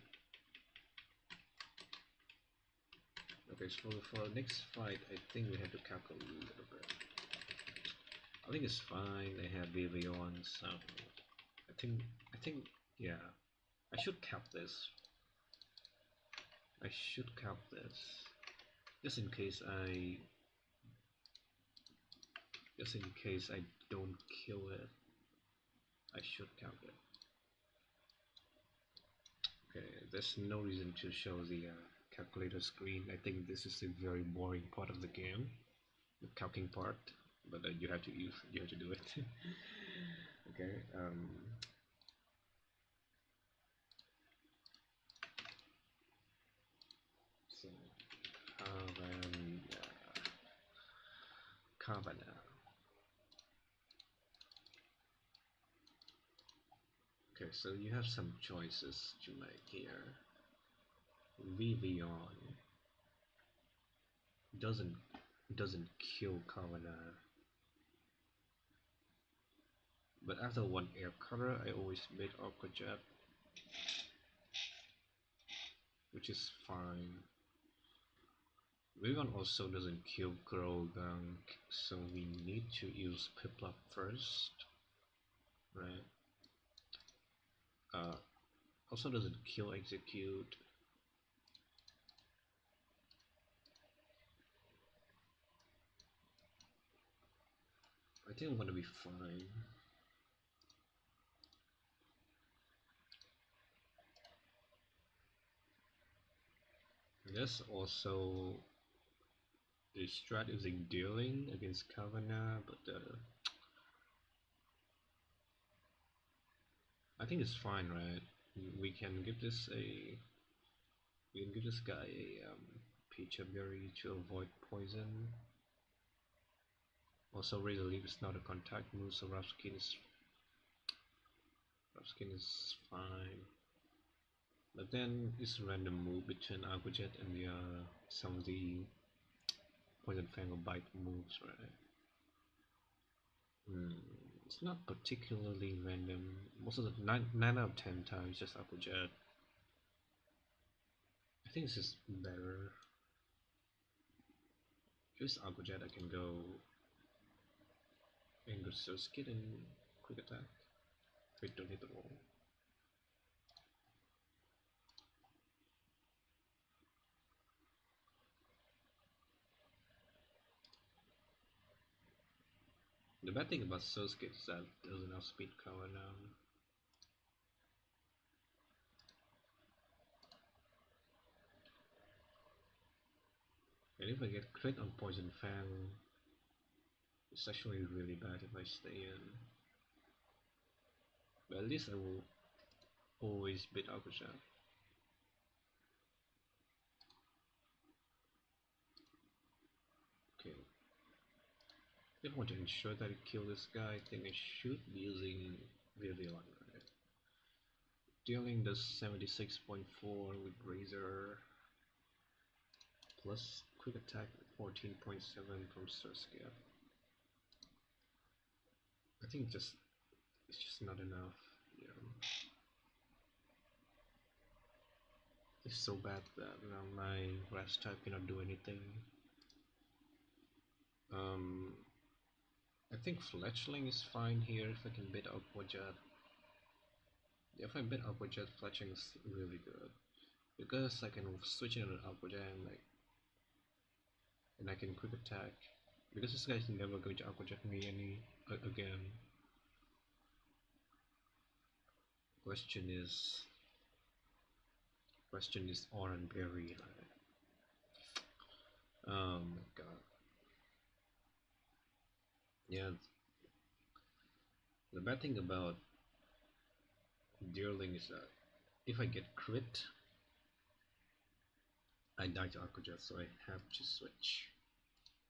Okay, so for our next fight, I think we have to calculate a little bit. I think it's fine. They have Vivian, so I think, yeah, I should cap this. I should cap this, just in case I don't kill it. I should count it. Okay, there's no reason to show the calculator screen. I think this is a very boring part of the game, the calculating part, but you have to do it. Okay. So Kavana. Okay, so you have some choices to make here. Vivian doesn't kill Kavana, but after one air cutter, I always made Aquajet, which is fine. Vivian also doesn't kill Grogunk, so we need to use Piplup first, right? Also doesn't kill Execute. I think I'm gonna be fine. There's also a strat using dealing against Kavana, but I think it's fine, right? We can give this guy a Peach Berry to avoid poison. Also, Razor Leaf is not a contact move, so Rough Skin is fine. But then it's a random move between Aquajet and some of the Poison Fang or Bite moves, right? It's not particularly random. Most of the 9 out of 10 times just Aquajet. I think this is better. Just Aquajet, I can go Surskit and quick attack. Wait, don't hit the wall. The bad thing about Surskit is that it doesn't have speed cover now. And if I get crit on Poison Fang, it's actually really bad if I stay in. But at least I will always beat Aquajet. Okay. If I want to ensure that I kill this guy, I think I should be using Vivian, right? Dealing does 76.4 with Razor, plus quick attack 14.7 from Surskit. I think it's just not enough. Yeah. It's so bad that my grass type cannot do anything. I think Fletchling is fine here if I can beat Aquajet. If I beat Aquajet, Fletchling is really good because I can switch in an Aquajet and I can quick attack. Because this guy's never going to Aquajet me again. Question is Orange Berry. Oh my god. Yeah. The bad thing about Deerling is that if I get crit, I die to Aquajet, so I have to switch.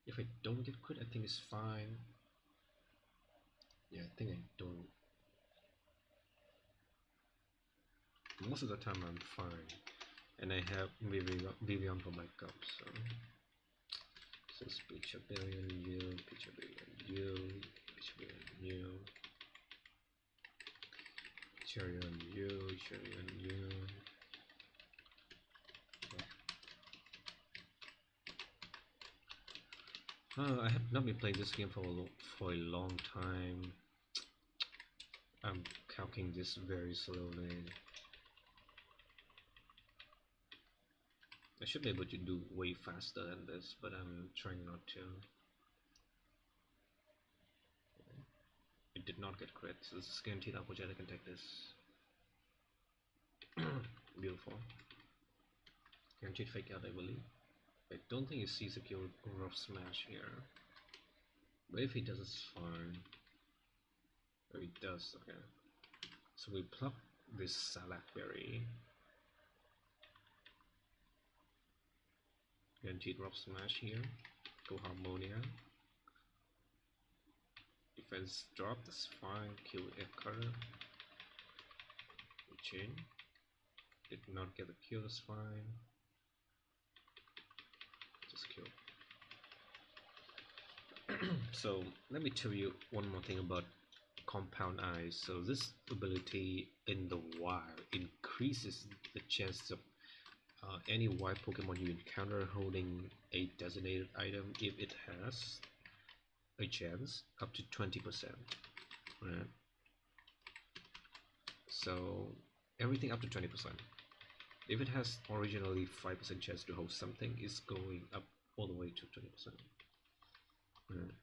If I don't get crit, I think it's fine. Yeah, I think I don't. Most of the time I'm fine. And I have Vivian for backup, so Speech Ability you, Speech Ability you, Speech Ability you, Cherry on you, Cherry on you. I have not been playing this game for a long time. I'm calculating this very slowly. I should be able to do way faster than this, but I'm trying not to. did not get crit, so this is guaranteed opportunity. I can take this. Beautiful. Guaranteed fake out, I believe. I don't think he sees a kill rough smash here. But if he does, it's fine. Oh, he does, okay. So we pluck this salad berry. Guaranteed rough smash here. Go Harmonia. Defense drop, that's fine. Kill Ecker. Chain. Did not get the kill, that's fine. Just kill. So let me tell you one more thing about Compound Eyes. So this ability in the wild increases the chance of any wild Pokemon you encounter holding a designated item, if it has a chance, up to 20%. Right? So everything up to 20%. If it has originally 5% chance to hold something, it's going up all the way to 20%. Right?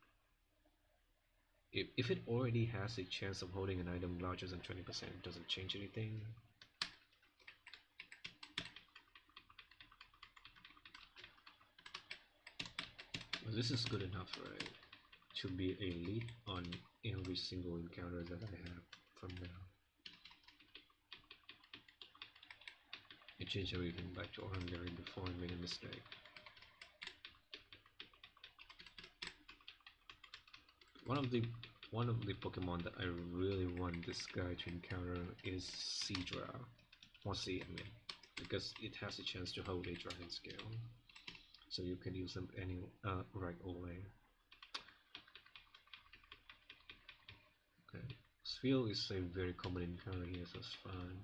If it already has a chance of holding an item larger than 20%, it doesn't change anything. Well, this is good enough, right, to be a lead on every single encounter that I have from now. I change everything back to ordinary before I make a mistake. One of the Pokemon that I really want this guy to encounter is Seadra, or Sea, I mean, because it has a chance to hold a Dragon Scale, so you can use them any right away. Okay, Sphere is a very common encounter here, so it's fine.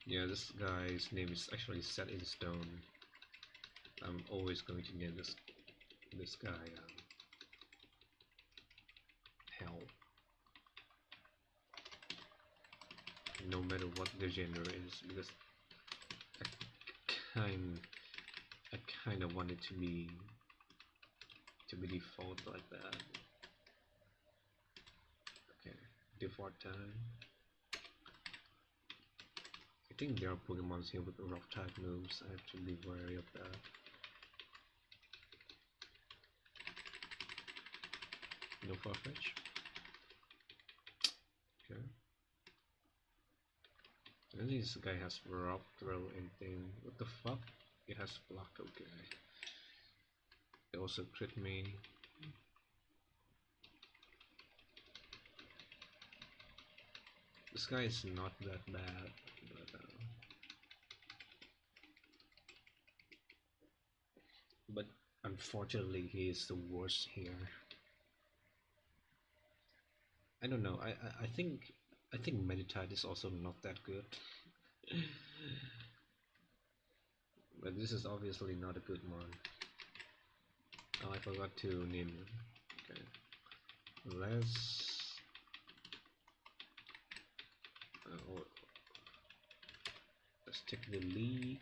Yeah, this guy's name is actually set in stone. I'm always going to name this guy Hell, no matter what their gender is, because I kind of want it to be default like that. Okay, default time. I think there are Pokemons here with rough type moves. I have to be wary of that. No Farfetch. Okay. I think this guy has rock throw and thing. What the fuck? It has block, okay. It also crit me. This guy is not that bad, but unfortunately he is the worst here. I don't know. I think Meditite is also not that good. But this is obviously not a good one. Oh, I forgot to name him. Okay. Let's take the leak.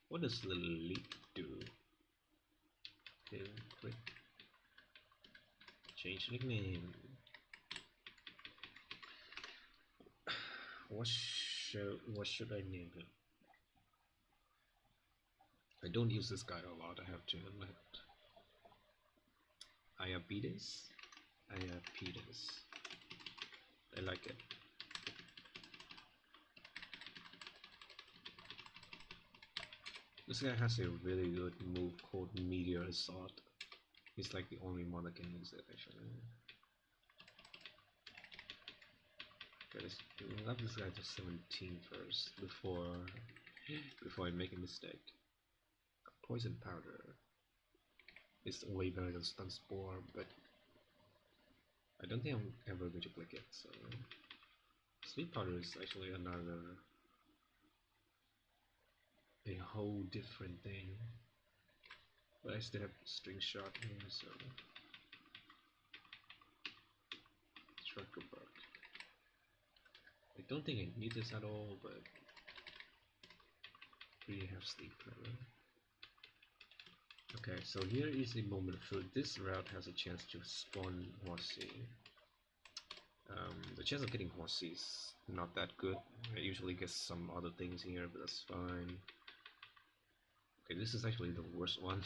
What does the leak do? Okay, quick. Change nickname. What should I name him? I don't use this guy a lot, I have to admit. Iapetus? Iapetus. I like it. This guy has a really good move called Meteor Assault. He's like the only one that can use it actually. Okay, let's up this guy to 17 first before I make a mistake. Poison Powder is way better than Stun Spore, but I don't think I'm ever going to click it, so Sleep Powder is actually a whole different thing. But I still have String Shot here, so Trucker Buck. I don't think I need this at all, but we have Sleep Powder. Okay, so here is a moment of truth. This route has a chance to spawn horsey. The chance of getting horsey is not that good. I usually get some other things here, but that's fine. Okay, this is actually the worst one.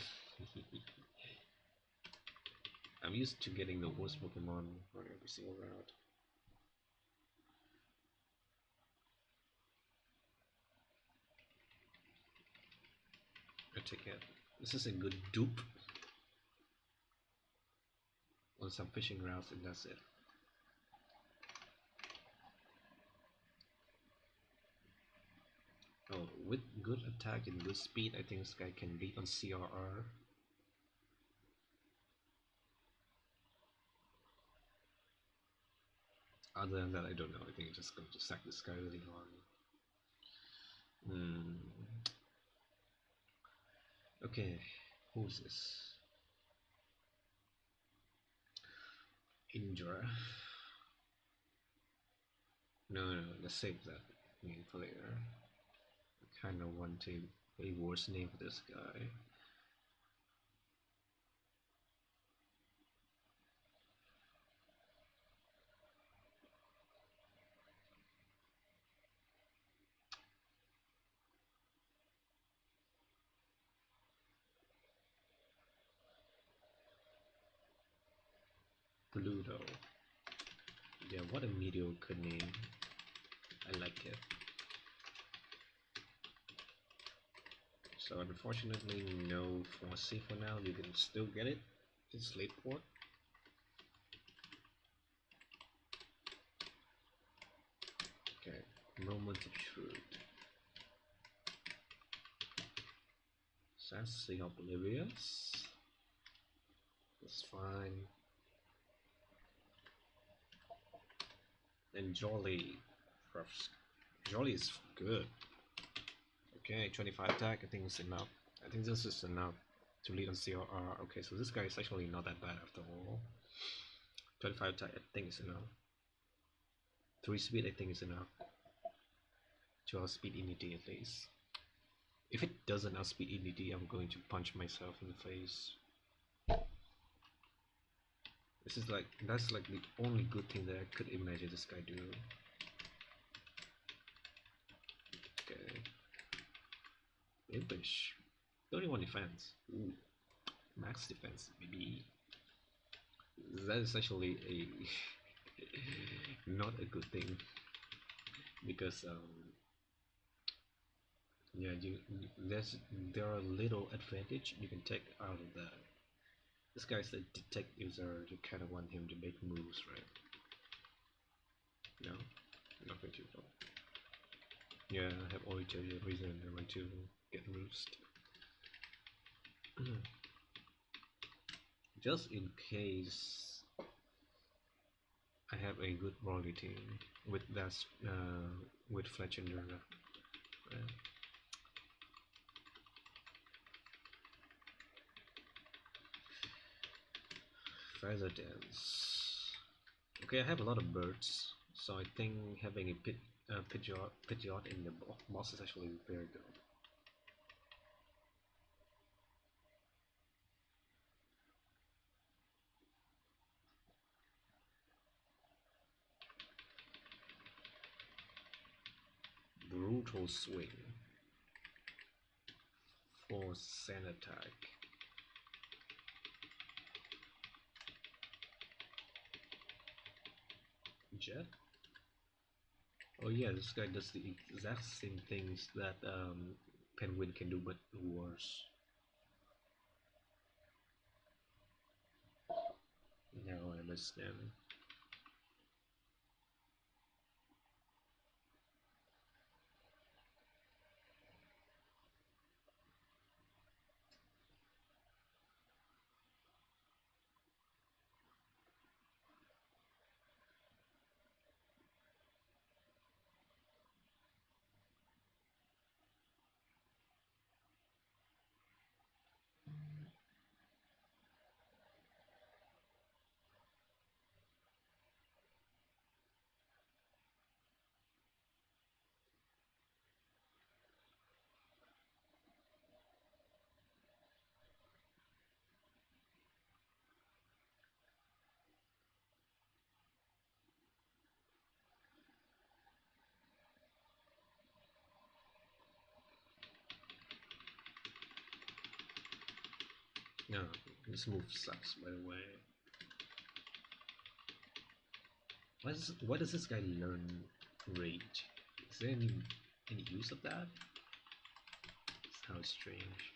I'm used to getting the worst Pokemon on every single route. I take it. This is a good dupe on some fishing routes, and that's it. Oh, with good attack and good speed, I think this guy can beat on CRR. Other than that, I don't know. I think I'm just going to sack this guy really hard. Hmm. Okay, who's this? Indra. No, let's save that name for later. I kind of want a worse name for this guy. Pluto. Yeah, what a mediocre name. I like it. So unfortunately, no 4C for now. You can still get it. It's late port. Okay, moment of truth. Sassy Oblivious. That's fine. And Jolly. Jolly is good. Okay, 25 attack. I think it's enough. I think this is enough to lead on CRR. Okay, so this guy is actually not that bad after all. 25 attack, I think it's enough. 3 speed, I think is enough to outspeed Inity at least. If it doesn't outspeed Inity, I'm going to punch myself in the face. This is like, that's like the only good thing that I could imagine this guy do. Okay. Impish. 31 defense. Ooh. Max defense, maybe. That is actually a not a good thing because yeah, there are little advantage you can take out of that. This guy's a detect user. You kind of want him to make moves, right? No, not going to. Yeah, I have already told you the reason I want to get roost. Just in case I have a good Broly team with that with Fletcher and Nurna. Feather Dance. Okay, I have a lot of birds, so I think having a Pidgeot in the boss is actually very good. Brutal Swing for Sand Attack. Jet? Oh yeah, this guy does the exact same things that Penguin can do, but worse. Now I understand. No, this move sucks, by the way. Why does this guy learn rage? Is there any use of that? It's how strange.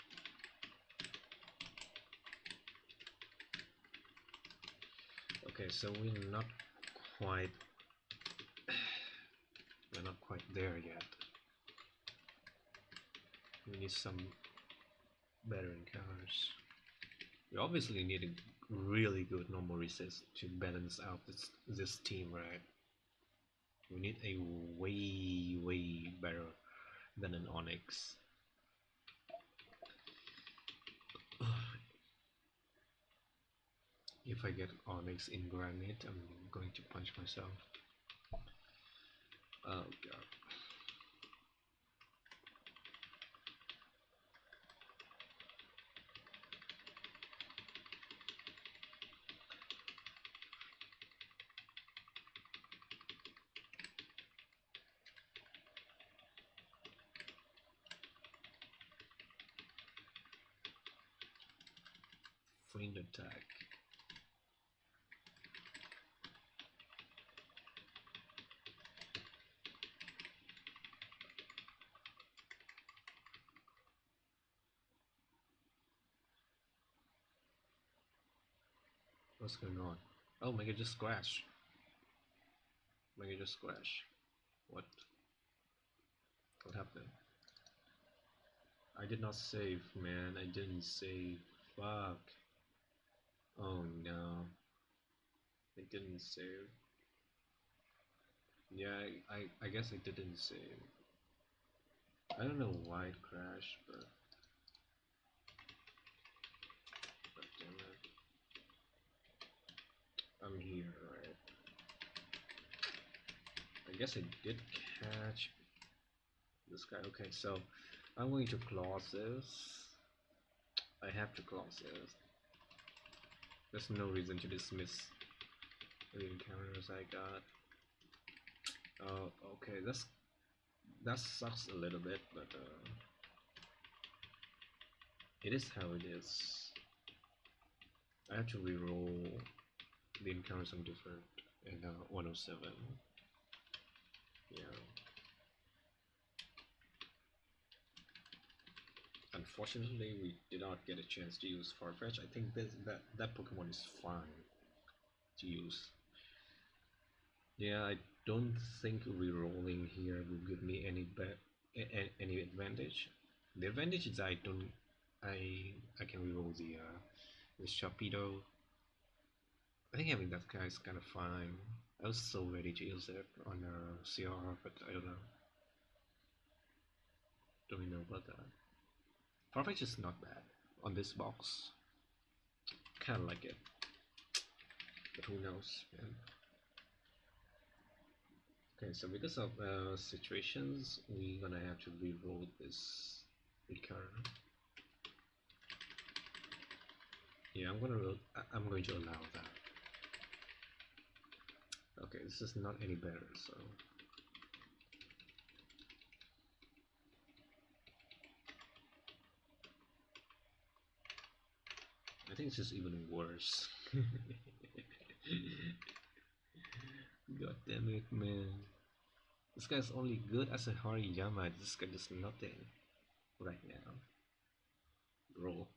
Okay, so quite we're not quite there yet. We need some better encounters. We obviously need a really good normal resist to balance out this team, right? We need a way better than an Onyx. If I get Onyx in Granite, I'm going to punch myself. Oh god. Fiend attack. What's going on? Oh, make it just squash. Make it just squash. What? What happened? I did not save, man. I didn't save. Fuck. Oh no. I didn't save. Yeah, I guess I didn't save. I don't know why it crashed, but god damn it. I'm here, right? I guess I did catch this guy. Okay, so I'm going to close this. I have to close this. There's no reason to dismiss the encounters I got. Oh, okay, that sucks a little bit, but it is how it is. I have to reroll the encounters on different in 107. Yeah. Unfortunately, we did not get a chance to use Farfetch. I think that Pokemon is fine to use. Yeah, I don't think rerolling here will give me any advantage. The advantage is I can reroll the Sharpedo. I think having that guy is kind of fine. I was so ready to use it on CR, but I don't know. Don't really know about that. Farfetch is not bad on this box. Kind of like it, but who knows, man. Okay, so because of situations, we're gonna have to reroll this recurrent. Yeah, I'm going to allow that. Okay, this is not any better, so I think it's just even worse. God damn it, man. This guy's only good as a Hariyama. This guy does nothing right now. Bro.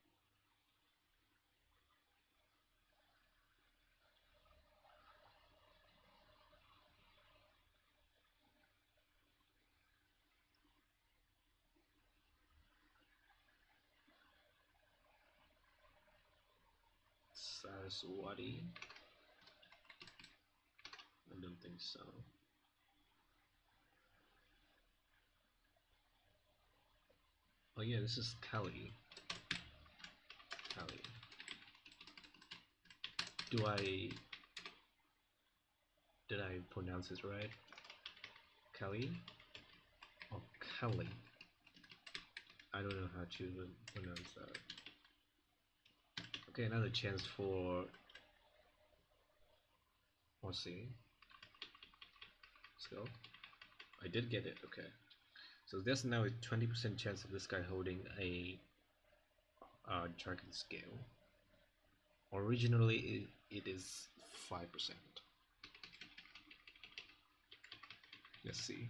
Saraswati? I don't think so. Oh yeah, this is Kelly. Kelly. Did I pronounce it right? Kelly? Or Kelly? I don't know how to pronounce that. Okay, another chance for Aussie. Let's go. I did get it, okay. So there's now a 20% chance of this guy holding a dragon scale. Originally, it is 5%. Let's see.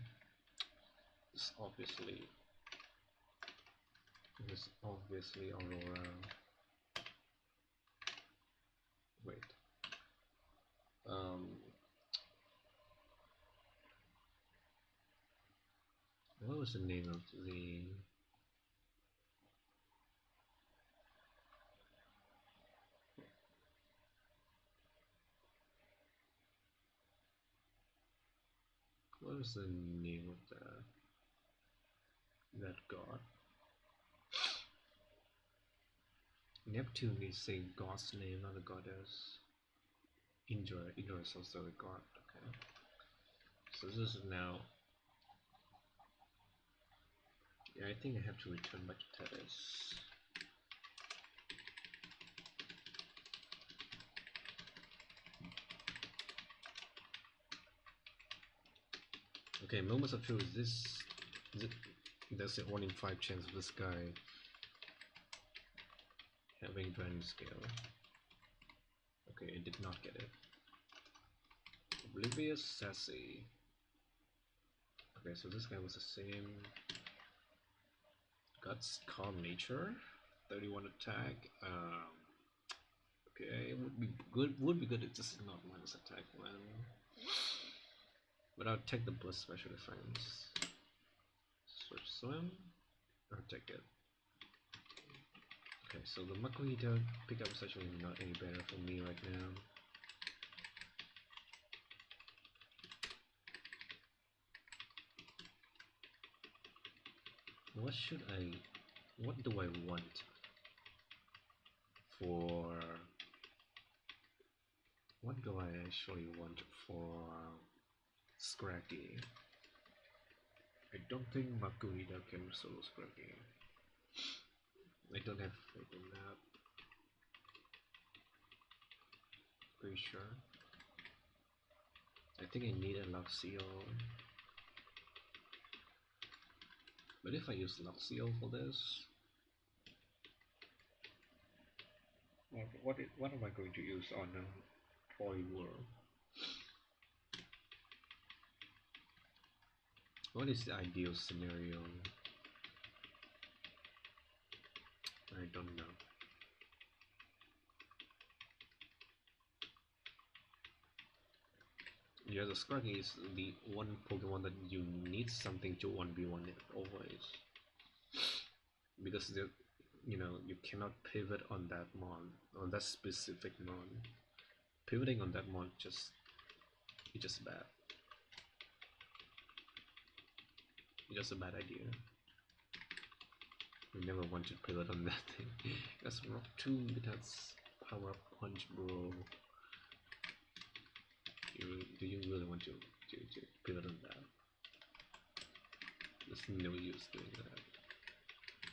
This obviously Aurora. Wait. Um, what was the name of the? What was the name of that god? Neptune is a god's name, not a goddess. Indra is also a god. Okay. So this is now. Yeah, I think I have to return back to Tethys. Okay, moments of truth. There's a 1 in 5 chance of this guy having dragon scale. Okay, it did not get it. Oblivious Sassy. Okay, so this guy was the same. Guts, Calm Nature, 31 attack. Okay, it would be good. Would be good if this is not minus attack when. But I'll take the plus special defense. Switch swim. I'll take it. Okay, so the Makuhita pickup is actually not any better for me right now. What do I want for, what do I actually want for Scraggy? I don't think Makuhita can solo Scraggy. I don't have faith in that. Pretty sure. I think I need a Luxio. But if I use Luxio for this, what am I going to use on a World? What is the ideal scenario? I don't know. Yeah, the Scraggy is the one Pokemon that you need something to 1v1 it always. Because you cannot pivot on that mon, on that specific mon. Pivoting on that mon it's just bad. It's just a bad idea. We never want to pivot on that thing. That's Rock 2, that's Power Punch, bro. Do you really want to pivot on that? There's no use doing that.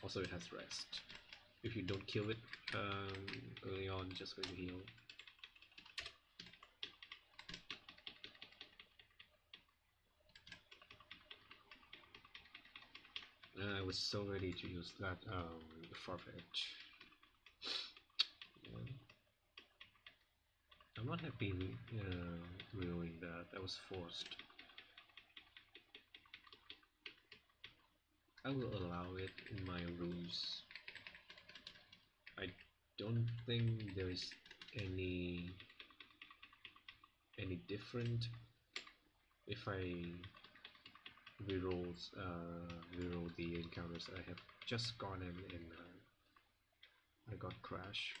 Also, it has rest. If you don't kill it early on, it's just going to heal. I was so ready to use that Farfetch. Yeah. I'm not happy reviewing that. I was forced. I will allow it in my rules. I don't think there is any different if I reroll the encounters I have just gone in and I got crash.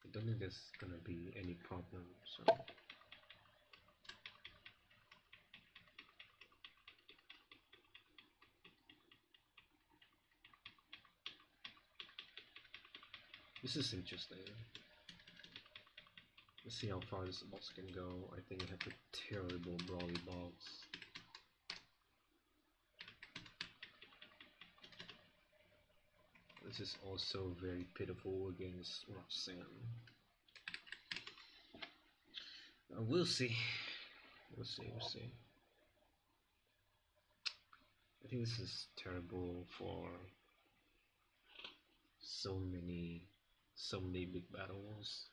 I don't think there's gonna be any problem. So this is interesting. Let's see how far this box can go. I think I have a terrible brawly box. This is also very pitiful against Roxanne. We'll see. We'll see. I think this is terrible for so many So many big battles.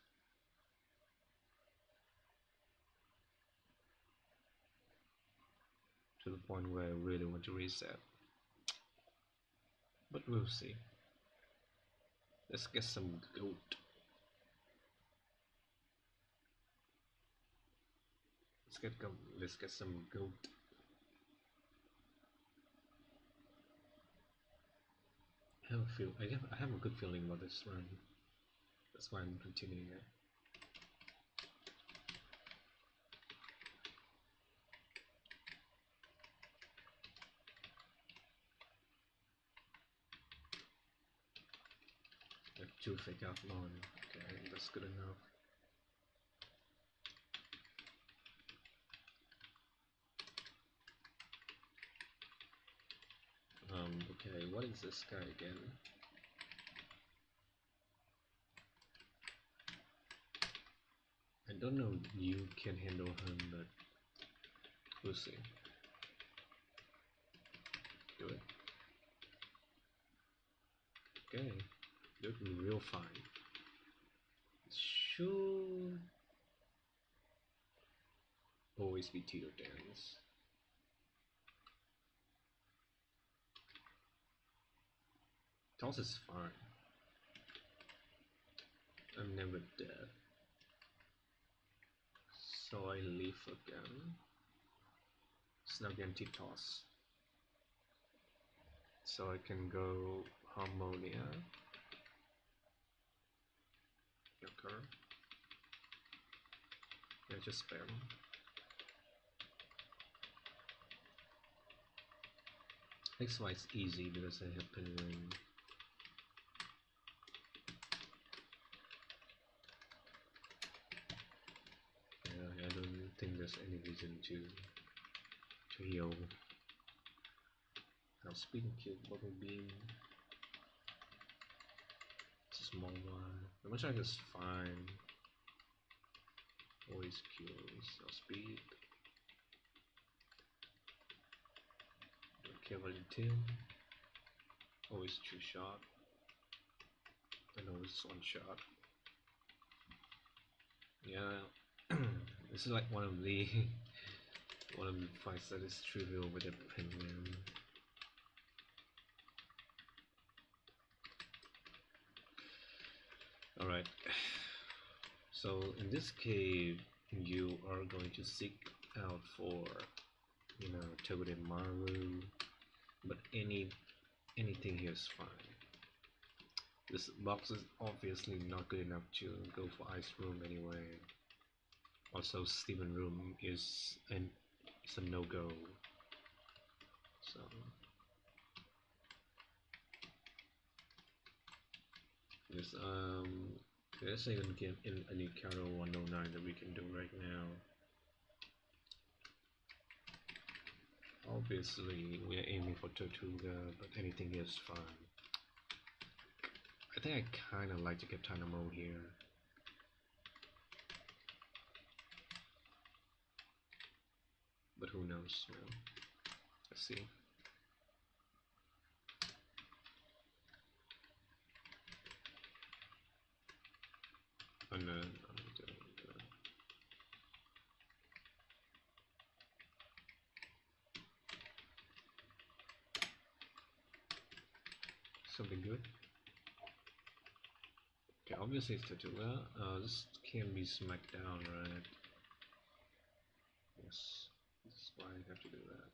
To the point where I really want to reset. But we'll see. Let's get some goat. Let's get some goat. I have a good feeling about this run. That's why I'm continuing it. Like 2 fake out long. Okay, that's good enough. Okay, what is this guy again? I don't know if you can handle him, but we'll see. Do it. Okay, looking real fine. Should always be teeter dance. Toss is fine. I'm never dead. So I leave again. Snug empty toss. So I can go Harmonia. Occur. Yeah, just spam. Next why it's easy because I have Penguin. Yeah, I don't think there's any reason to heal. Now speed and kill bubble beam. It's a small one. The much is fine. Always kills. Now speed. Cavalry 10. Always 2 shot. And always 1 shot. Yeah. This is like one of the fights that is trivial with the Penguin. Alright, so in this cave you are going to seek out for, you know, Toad and Maru, but anything here is fine. This box is obviously not good enough to go for Ice Room anyway. Also Steven Room is a no-go. So yes, let's even get in a new Carol 109 that we can do right now. Obviously, we are aiming for Tortuga, but anything is fine. I think I kind of like to get Dynamo here. But who knows, you know? Let's see. And then something good. Okay, obviously it's Tortuga. This can be smacked down, right? Yes, that's why I have to do that.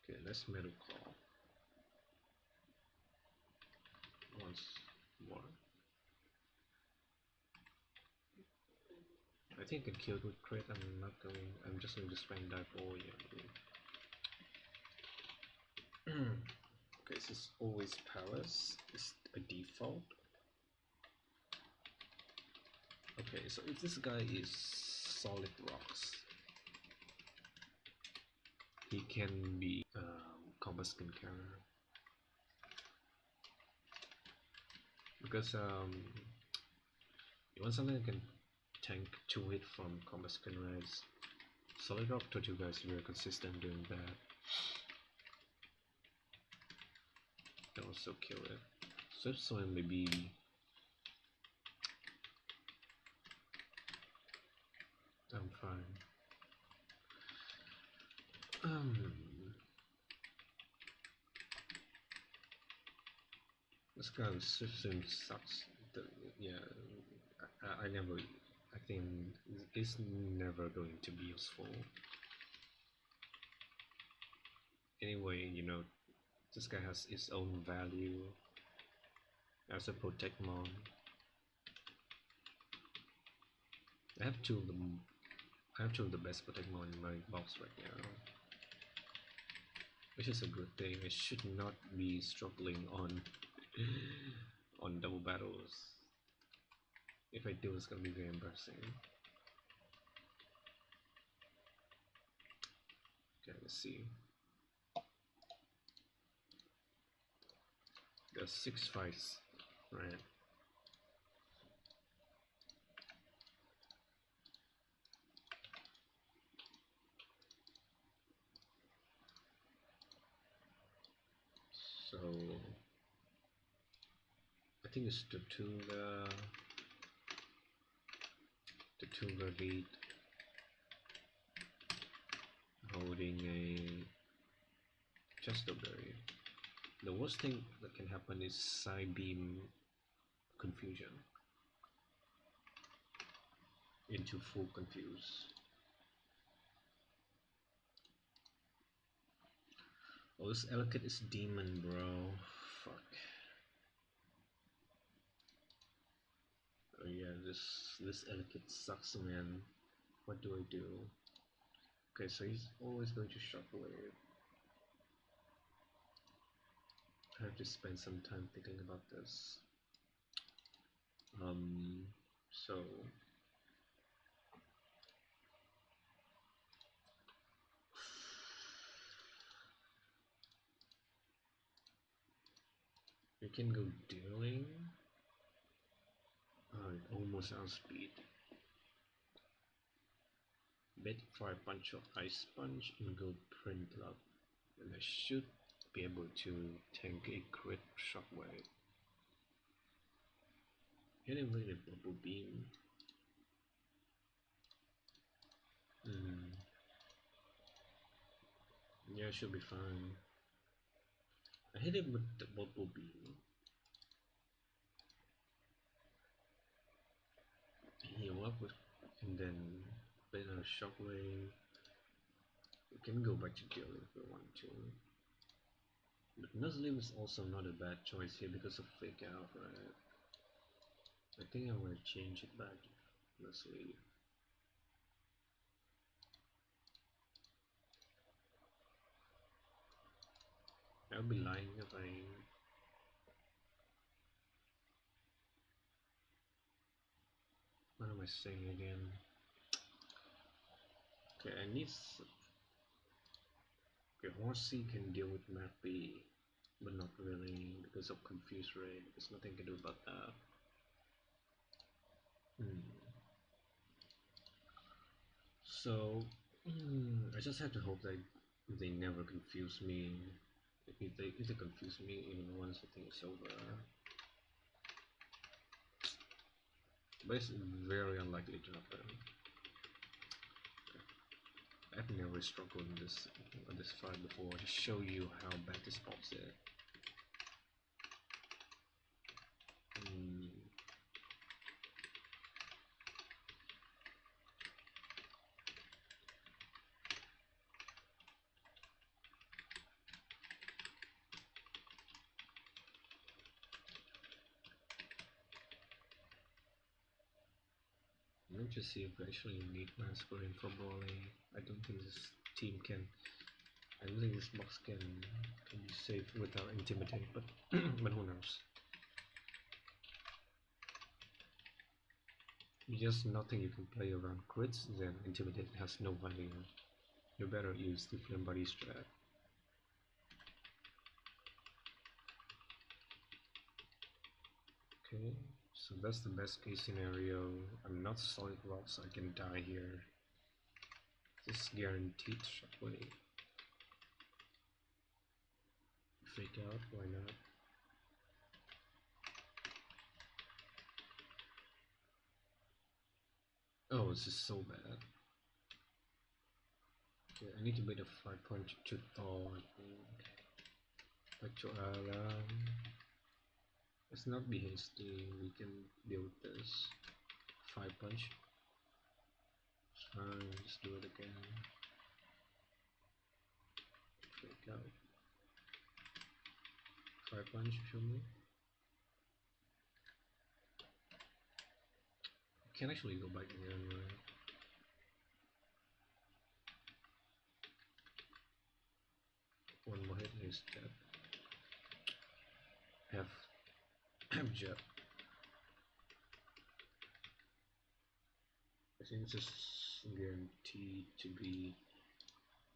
Okay, let's Metal Claw. Once more. I think I killed with crit. I'm just going to spam that ball. Yeah. Okay, this is always Palace. It's a default. Okay, so if this guy is solid rocks, he can be combat skin carrier. Because you want something that can tank 2 hit from combat skin res. Solid rock Tortuga is very consistent doing that. Can also kill it. So maybe I'm fine. Um, this kind of system sucks. The, yeah, I never. I think it's never going to be useful. Anyway, you know, this guy has its own value as a Protectmon. I have two of them. I have two of the best Protectmon in my box right now, which is a good thing. I should not be struggling on on double battles. If I do, it's gonna be very embarrassing. Okay, let's see. There's 6 fights, right? So I think it's the Tuga lead holding a Chesterberry. The worst thing that can happen is side beam confusion into full confuse. Oh, this Ellicott is demon, bro. Fuck. Oh yeah, this Ellicott sucks, man. What do I do? Okay, so he's always going to Shockwave. I have to spend some time thinking about this. So we can go dealing. Almost outspeed. Bet for a punch of Ice Punch and go Print Club, and I should be able to tank a crit Shockwave. Anyway, the Bubble Beam. Yeah, it should be fine. I hit him with the Bubble Beam. Heal up with, and then bit a Shockwave. We can go back to dealing if we want to. But Nuzlocke is also not a bad choice here because of Fake Out, right? I think I'm gonna change it back to Nuzlocke. I'll be lying if I... What am I saying again? Okay, I need... Okay, Horsey can deal with Map B, but not really because of Confuse Ray. There's nothing to do about that. So, I just have to hope that they never confuse me. If they confuse me even once, I think it's over. But it's very unlikely to happen. I've never struggled in this fight before to show you how bad this box is. Let me just see if we actually need Masquerade for brawling. I don't think this team can. I don't think this box can be safe without Intimidate, but but who knows? Just nothing you can play around crits, then Intimidate has no value. You better use the Flame Body strat. Okay, so that's the best case scenario. I'm not Solid Rock, so I can die here. This guaranteed Shockwave. Fake Out, why not? Oh, this is so bad. Okay, I need to beat a 5 punch to thaw, I think. Back to Aram. Let's not be hasty, we can deal with this. 5 punch. Fine, let's do it again. Break out. 5 punch, show me. Can actually go back again, right? One more hit and he's dead. Have jet. I think this is guaranteed to be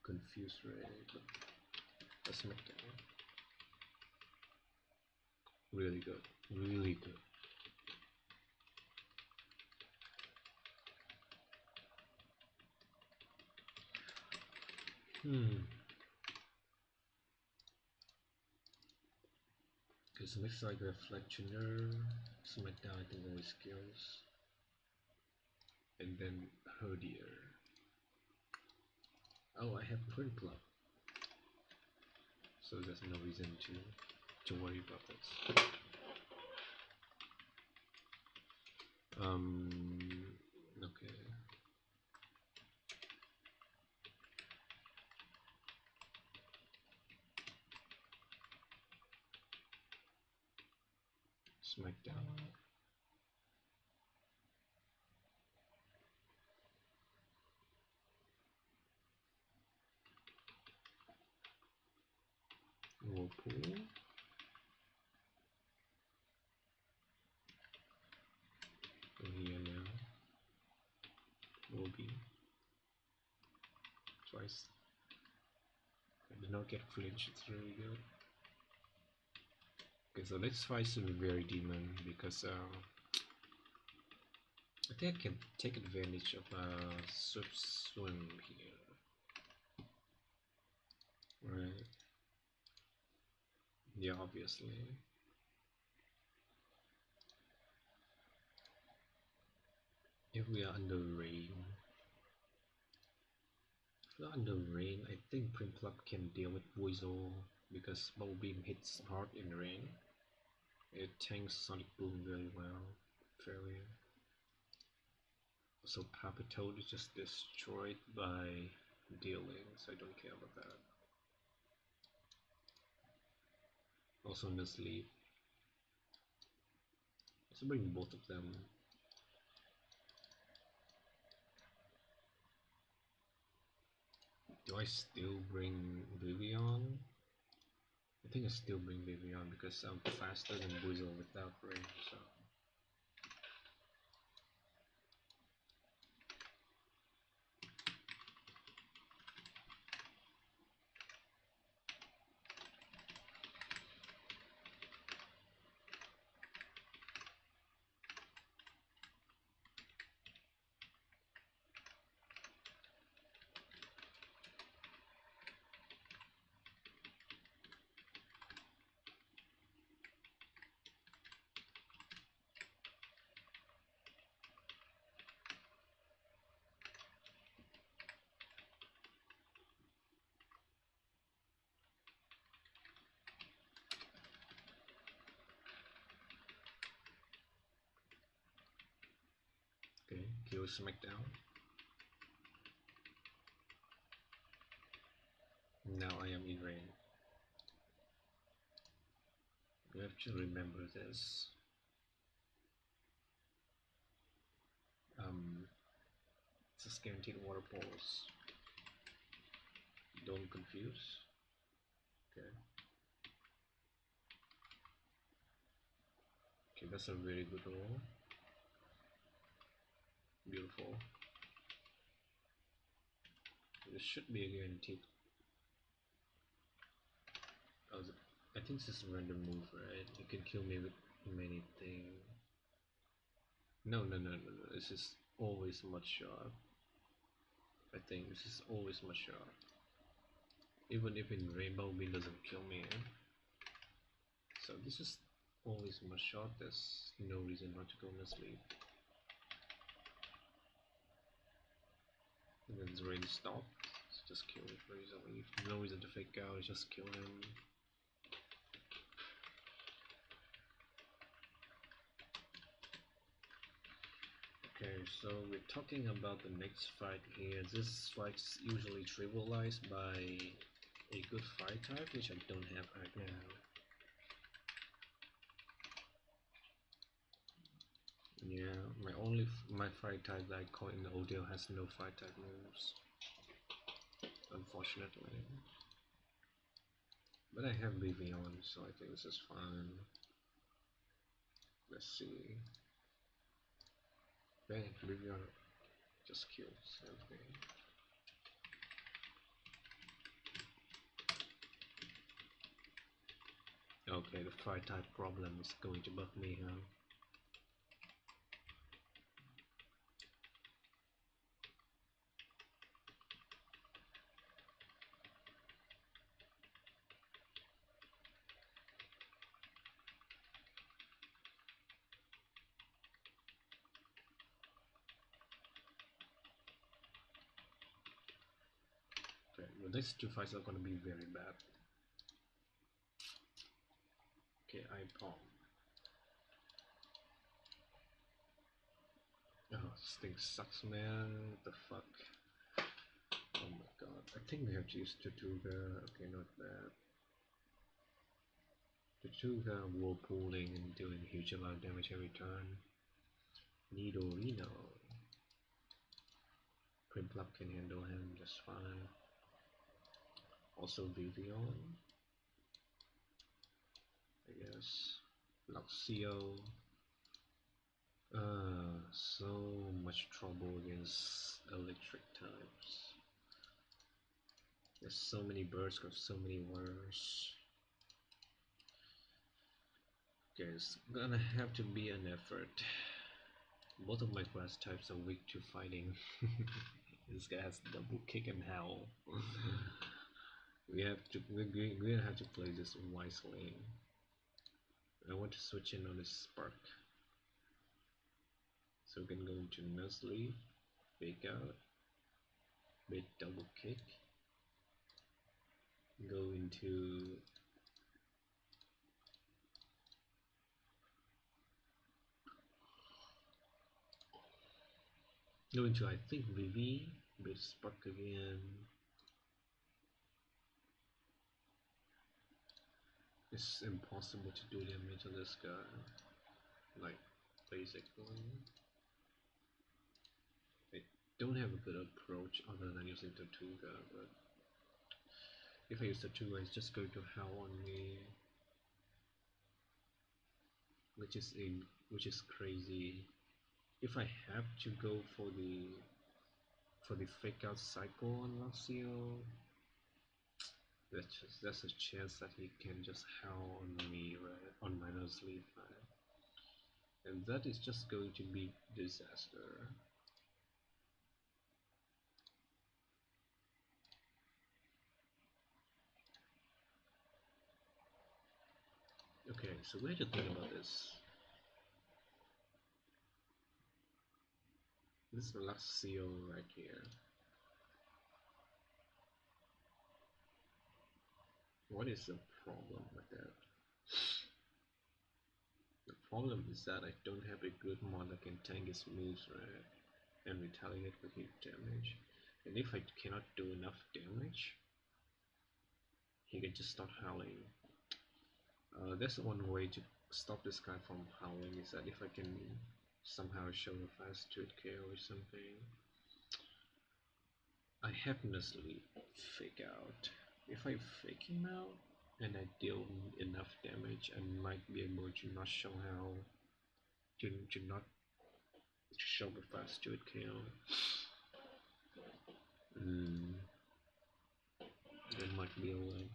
confused, right? But let's make that one. Really good. Really good. Okay, so next I got Fletcher, Smackdown, I think only skills. And then Herdier. Oh, I have Print Club. So there's no reason to worry about this. Okay. Smackdown. Whirlpool. Go here now. Will be twice. I did not get flinch, it's really good. Okay, so let's fight some very demon because I think I can take advantage of swim here. Right. Yeah, obviously. If we are under rain. If we are under rain, I think Print Club can deal with Weasel because Bubble Beam hits hard in rain. It tanks Sonic Boom very well. Fairly. So Papa Toad is just destroyed by dealing, so I don't care about that. Also Nuzlocke. Let's bring both of them. Do I still bring Vivian? I think I still bring Vivian because I'm faster than Buizel without range, so. Okay, kill Smackdown. Now I am in rain. You have to remember this. It's a guaranteed water pulse. Don't confuse. Okay. Okay, that's a very good roll. Beautiful. This should be a guaranteed. Oh, I think this is a random move, right? You can kill me with anything. No. This is always much sharp. I think this is always much sharp. Even if in Rainbow Beam doesn't kill me. So this is always much sharp. There's no reason not to go to sleep. And then the rain stopped. Just kill it easily. No reason to fake out, just kill him. Okay, so we're talking about the next fight here. This fight's usually trivialized by a good fight type, which I don't have right now. Yeah, my fight type that I call in the ODL has no fight type moves, unfortunately. But I have BV on, so I think this is fine. Let's see. Bang, BV on just kills everything. Okay, the fight type problem is going to bug me, huh? Okay, the next two fights are gonna be very bad. Okay, I palm. Oh, this thing sucks, man. What the fuck? Oh my god. I think we have to use Tortuga. Okay, not bad. Tortuga whirlpooling and doing a huge amount of damage every turn. Nidorino. Primplop can handle him just fine. Also Vivian, I guess. Luxio. So much trouble against electric types. There's so many birds, got so many warriors. Okay, it's gonna have to be an effort. Both of my grass types are weak to fighting. This guy has double kick and howl. We're gonna have to play this wisely. I want to switch in on this spark. So we can go into Nuzlocke, fake out, big double kick, go into I think VV, bit spark again. It's impossible to do damage to this guy. Like basically. I don't have a good approach other than using Tortuga, but if I use Tortuga it's just going to howl on me. Which is crazy. If I have to go for the fake out cycle on Luxio, that's a chance that he can just howl on me right on my Nuzlocke file. And that is just going to be disaster. Okay, so we have to think about this. This Luxio right here. What is the problem with that? The problem is that I don't have a good mod that can tank his moves, right? And retaliate with hit damage. And if I cannot do enough damage, he can just start howling. There's one way to stop this guy from howling is that if I can somehow show a fast 2K or something. I have Nuzlocke fake out. If I fake him out and I deal enough damage, I might be able to not show how to not show the fast 2K. There might be a way.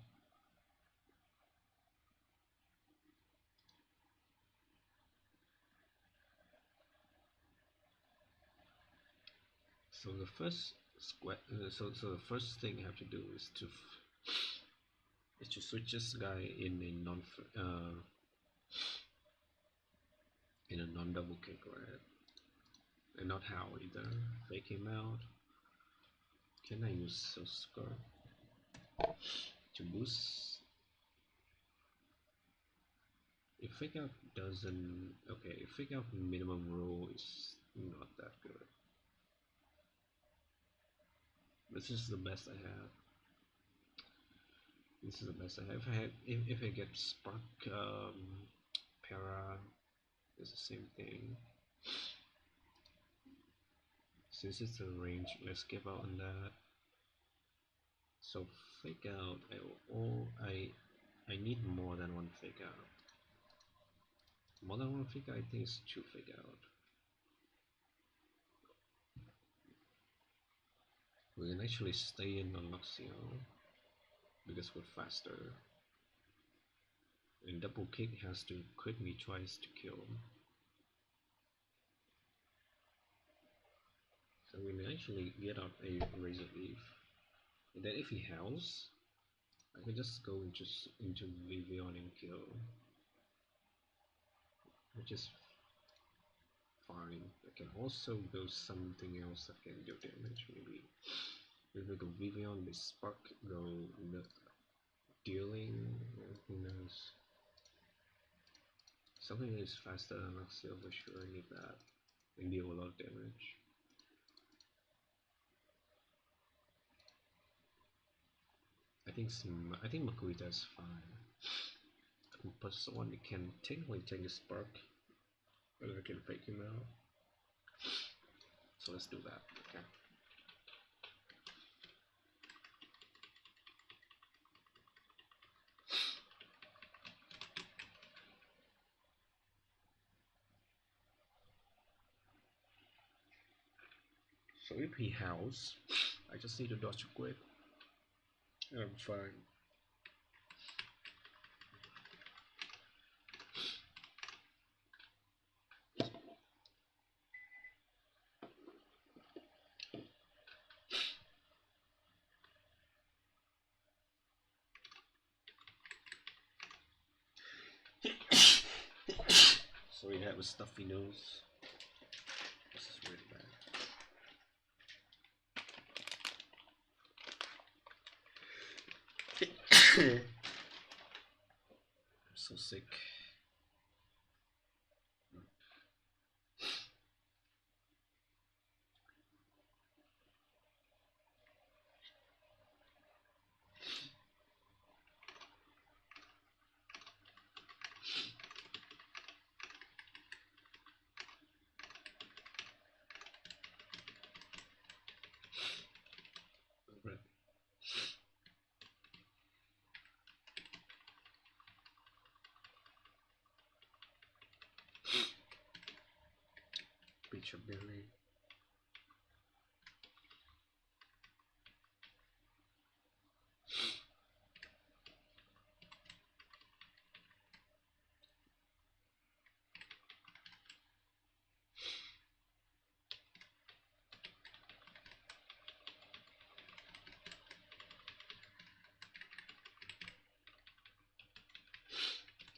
So the first so the first thing I have to do is to switch this guy in a non double kick, right? And not how either. Fake him out. Can I use subscribe to boost? If fake out doesn't, okay, if fake out minimum row is not that good. This is the best I have. This is the best I have. If I get spark, para, it's the same thing. Since it's a range, let's give out on that. So fake out, I need more than one fake out. More than one fake out, I think it's two fake out. We can actually stay in on Luxio because we're faster. And double kick has to crit me twice to kill. So we can actually get out a razor leaf. And then if he howls, I can just go into Vivian and kill. Which is fine. I can also go something else that can do damage, maybe. If we go Vivian with Spark, go dealing, who knows. Something that is faster than Luxio for sure, I need that. And deal a lot of damage. I think Makuita is fine. Plus one can technically take a Spark, but I can fake him out. So let's do that. Okay. So if he howls, I just need to dodge quick, and I'm fine. So we have a stuffy nose. This is really bad. I'm so sick. Right. Beach of berry.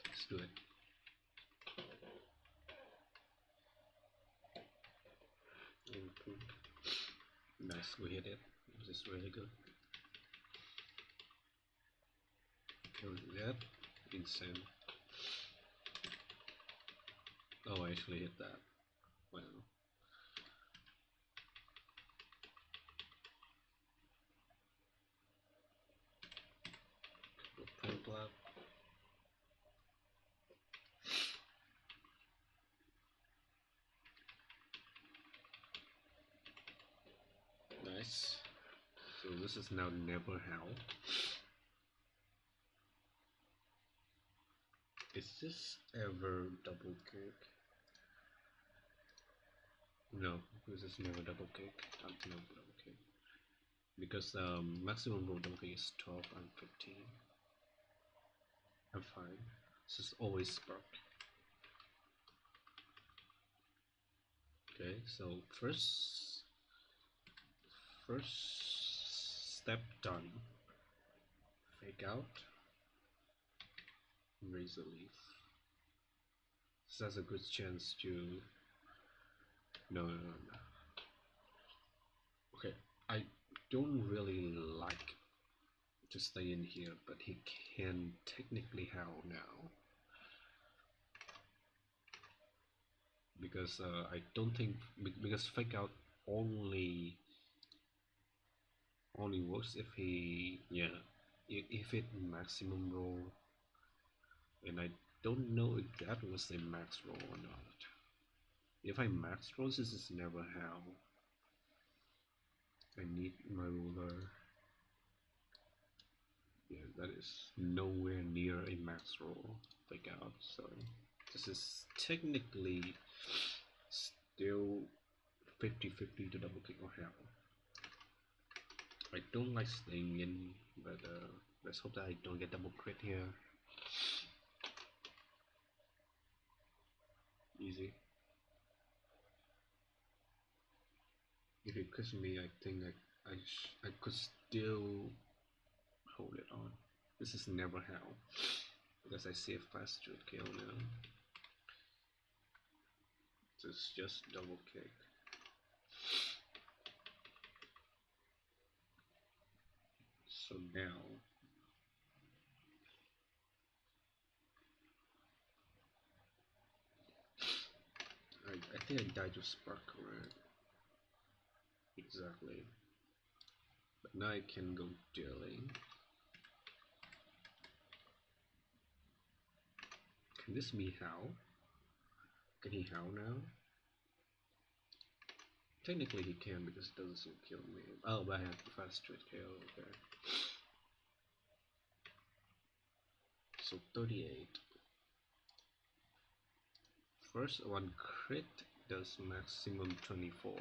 Let's do it. Nice, we hit it. This is really good. Kill that. Insane. Oh, I actually hit that. Wow. Plap. Nice. So this is now never hell. Is this ever double kick? No, this is never double kick. I've never double kick. Because maximum roll double kick is 12 and 15. I'm fine. This is always spark. Okay, so first step done. Fake out. Razor leaf. This has a good chance to. No. Okay, I don't really like to stay in here, but he can technically howl now. Because I don't think, because fake out only works if he, yeah, if it maximum roll, and I don't know if that was a max roll or not. If I max roll, this is never how. I need my ruler. Yeah, that is nowhere near a max roll fake out, so this is technically still 50-50 to double kick or hell. I don't like staying in, but let's hope that I don't get double crit here. Easy. If it crits me, I think I could still hold it on. This is never hell, because I see a fast straight kill now. So it's just double kick. So now I think I died to spark, correct? Exactly. But now I can go dealing. Can this be how? Can he how now? Technically he can because it doesn't kill me. Oh, but I have the fast straight kill, okay. So 38. First one crit does maximum 24.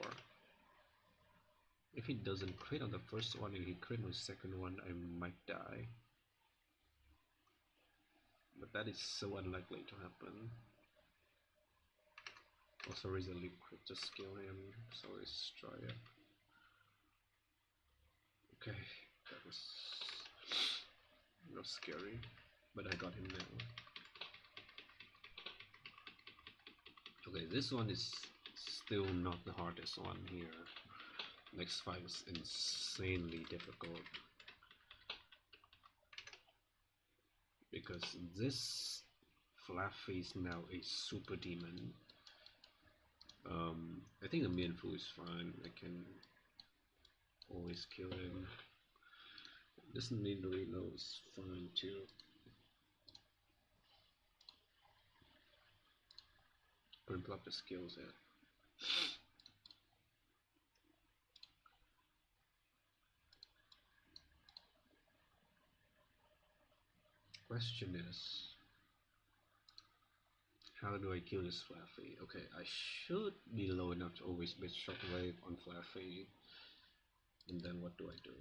If he doesn't crit on the first one and he crit on the second one, I might die. But that is so unlikely to happen. Also recently crit just kill him, so let's try it. Okay, that was scary, but I got him now. Okay, this one is still not the hardest one here. Next fight is insanely difficult. Because this Fluffy is now a super demon. I think the Mianfu is fine. I can always kill him. This need reload is fine too. Couldn't pull up the skills yet. Question is, how do I kill this Fluffy? Okay, I should be low enough to always base shockwave on Fluffy. And then what do I do?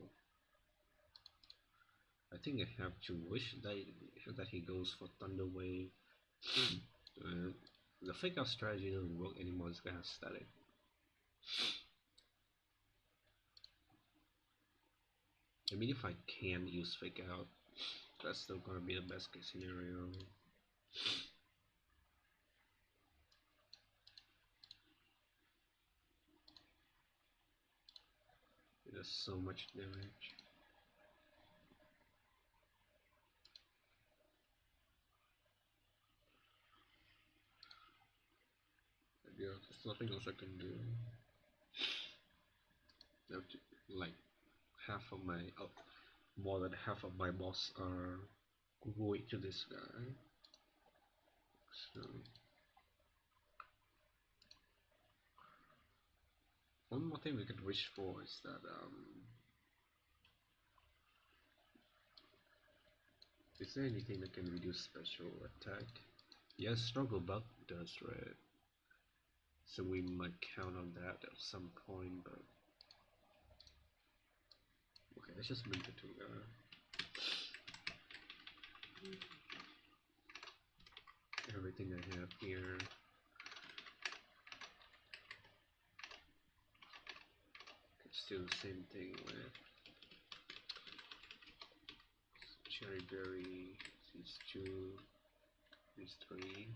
I think I have to wish that he goes for Thunder Wave. The fake out strategy doesn't work anymore, this guy has static. I mean, if I can use fake out, that's still gonna be the best case scenario. It does so much damage. Yeah, there's nothing else I can do. I have to, like, half of my, more than half of my boss are going to this guy. So one more thing we could wish for is that is there anything that can reduce special attack? Yes, struggle bug does, right? So we might count on that at some point, but okay, let's just move it to everything I have here. Let's do the same thing with cherry berry, these two, these three.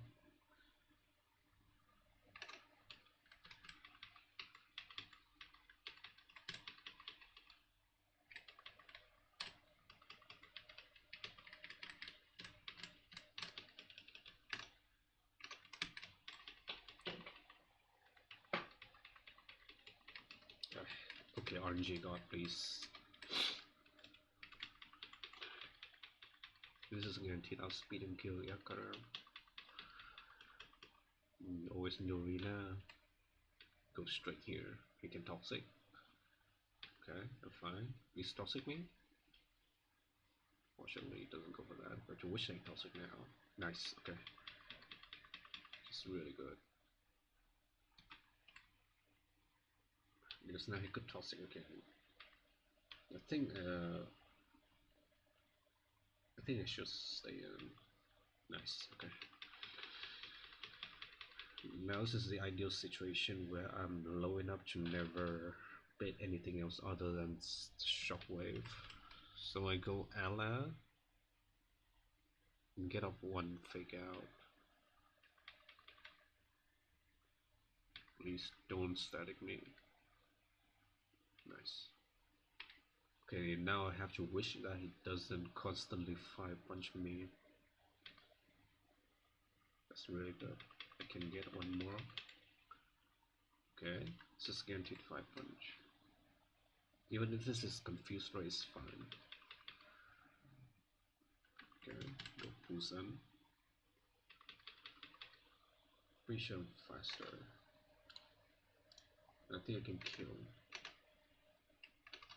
Okay, RNG god, please. This is guaranteed outspeed and kill Yakara. Always in the arena. Go straight here. He can toxic. Okay, I'm fine. He's toxic me? Fortunately, it doesn't go for that, but you wish I toxic now. Nice, okay. It's really good. Because now he could toxic again. I think I should stay in. Nice, okay. Now this is the ideal situation where I'm low enough to never bait anything else other than shockwave. So I go Ella and get off one fake out. Please don't static me. Nice. Okay, now I have to wish that he doesn't constantly 5-punch me. That's really good. I can get one more. Okay, it's just guaranteed 5-punch. Even if this is confused ray, it's fine. Okay, go Busan. Pretty sure I'm faster. I think I can kill.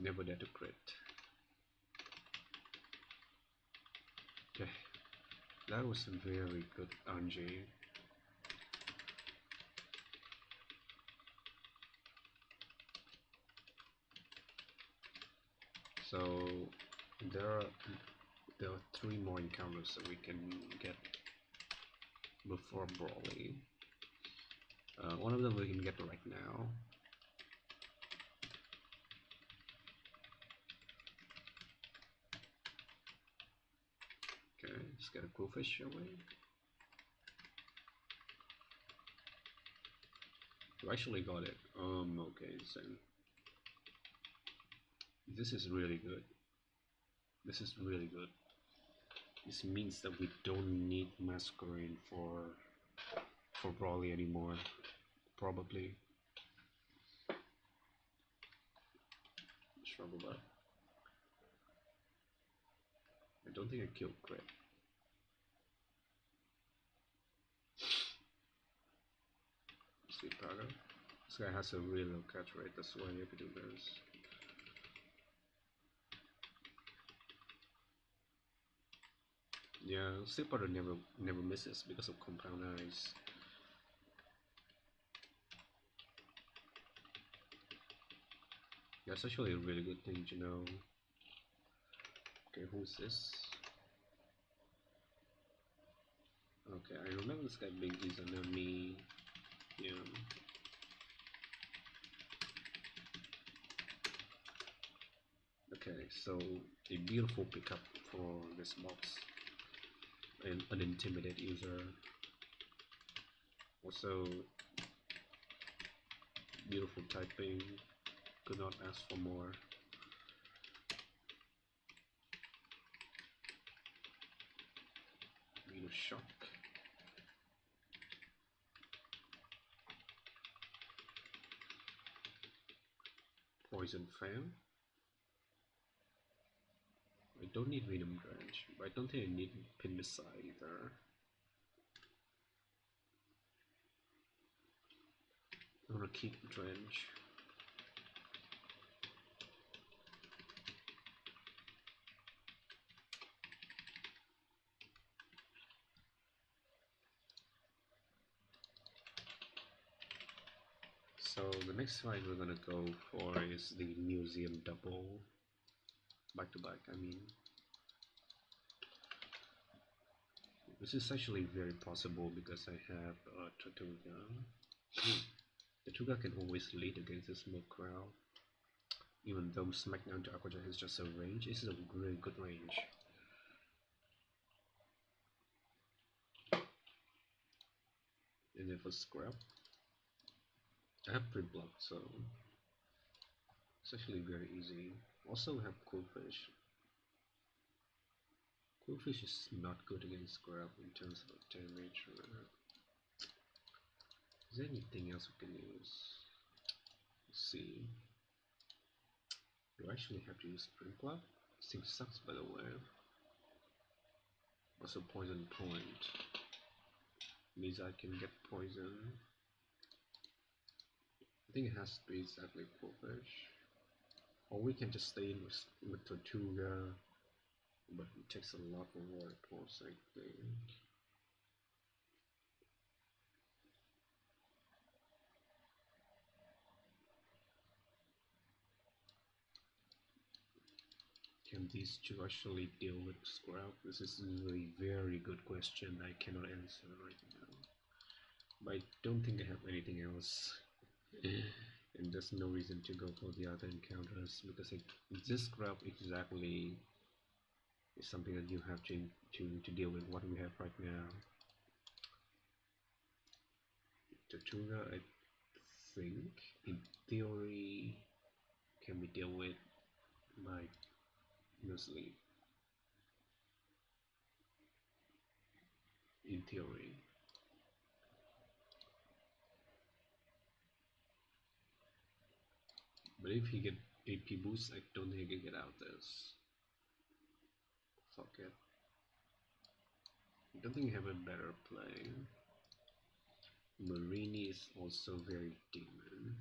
Never dare to crit. Okay, that was a very good RNG. So there are 3 more encounters that we can get before Brawly. One of them we can get right now. Okay, let's get a Quillfish away. You actually got it. Okay, so this is really good. This is really good. This means that we don't need Masquerade for Brawly anymore. Probably. Struggle that. I don't think I killed Crit. Sleep Powder. This guy has a really low catch rate, that's why I could do this. Yeah, Sleep Powder never misses because of Compound Eyes. That's actually a really good thing to know. Okay, who's this? Okay, I remember this guy being his enemy. Yeah. Okay, so a beautiful pickup for this box. An intimidate user. Also, beautiful typing. Could not ask for more. Shock. Poison Fan. I don't need Venom Drench, but I don't think I need Pinmissile either. I'm gonna keep Drench. So the next fight we're gonna go for is the Museum Double. Back to back, I mean. This is actually very possible because I have Tortuga. Tortuga can always lead against a smoke crowd. Even though Smackdown to Aquajet is just a range, this is a really good range. And then for Scrap, I have pre-block, so it's actually very easy. Also we have Quillfish. Quillfish is not good against Scrap in terms of damage. Is there anything else we can use? Let's see. Do I actually have to use sprinkler? This thing sucks, by the way. Also poison point. Means I can get poison. I think it has to be exactly 4 fish. Or we can just stay in with Tortuga. But it takes a lot of water pulse, I think. Can these two actually deal with scrap? This is a very good question I cannot answer right now. But I don't think I have anything else. And there's no reason to go for the other encounters because this scrap exactly is something that you have to deal with what we have right now. Tortuga, I think, in theory, can be dealt with by Nuzlocke. In theory. But if he get AP boost, I don't think he can get out this. Fuck it. I don't think I have a better play. Marini is also very demon.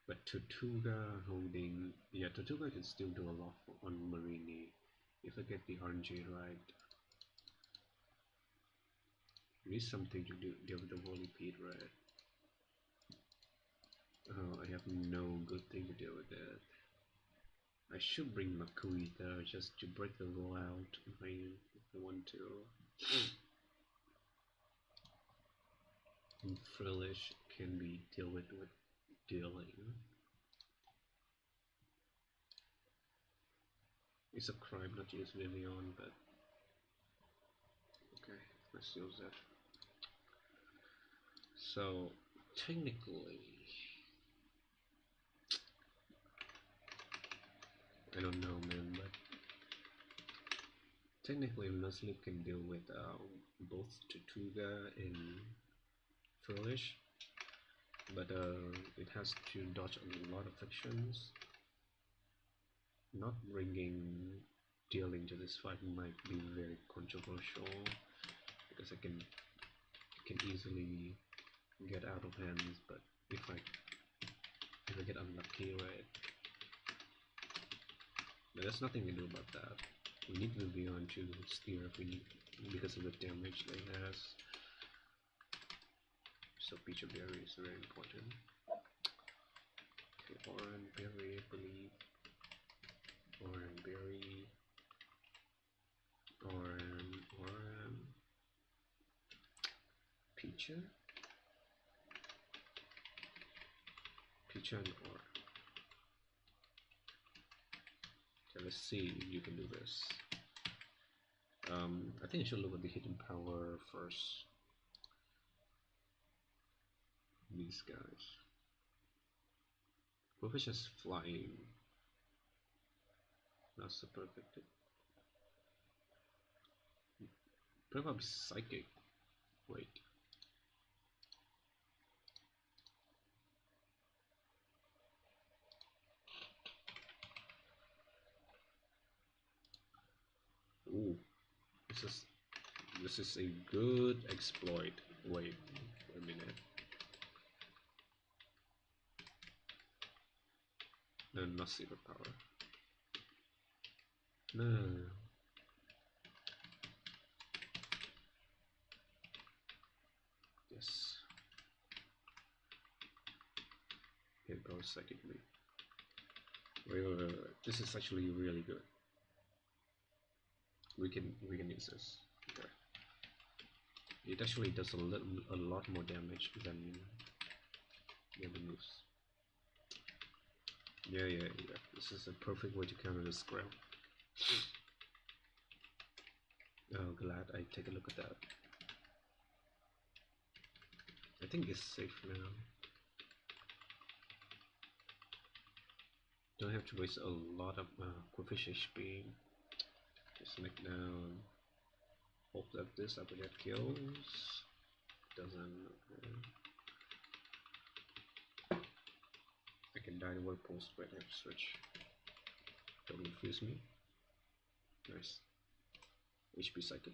But Tortuga holding... Yeah, Tortuga can still do a lot on Marini. If I get the RNG right. There is something to deal with the Volipede, right? Oh, I have no good thing to deal with that. I should bring Makui there just to break the roll out if I want to. And Frillish can be dealt with dealing. It's a crime not to use Vivian, but okay, let's use that. So technically, I don't know, man, but technically Nuzlocke can deal with both Tortuga and Frillish, but it has to dodge a lot of actions. Not bringing dealing to this fight might be very controversial because I can easily get out of hands, but if I get unlucky, right? But there's nothing to do about that. We need to be on to steer if we need, because of the damage that it has. So Peach Berry is very important. Okay, Orange Berry, I believe. Orange Berry. Orange. Peach. Peach and Or. Okay, let's see if you can do this. I think I should look at the hidden power first. These guys. Profession is flying. Not so perfect. Probably psychic. Wait. Ooh, this is a good exploit. Wait a minute. No, not superpower. No. Yes. Here goes psychically. Wait. This is actually really good. We can use this. Okay. It actually does a lot more damage than the other moves. Yeah. This is a perfect way to counter the scrap. Oh, glad I take a look at that. I think it's safe now. Don't have to waste a lot of coefficient HP. Just make down. Hope that this uppercut kills. Doesn't. Okay. I can die to work post, but I have to switch. Don't confuse me. Nice. HP cycle.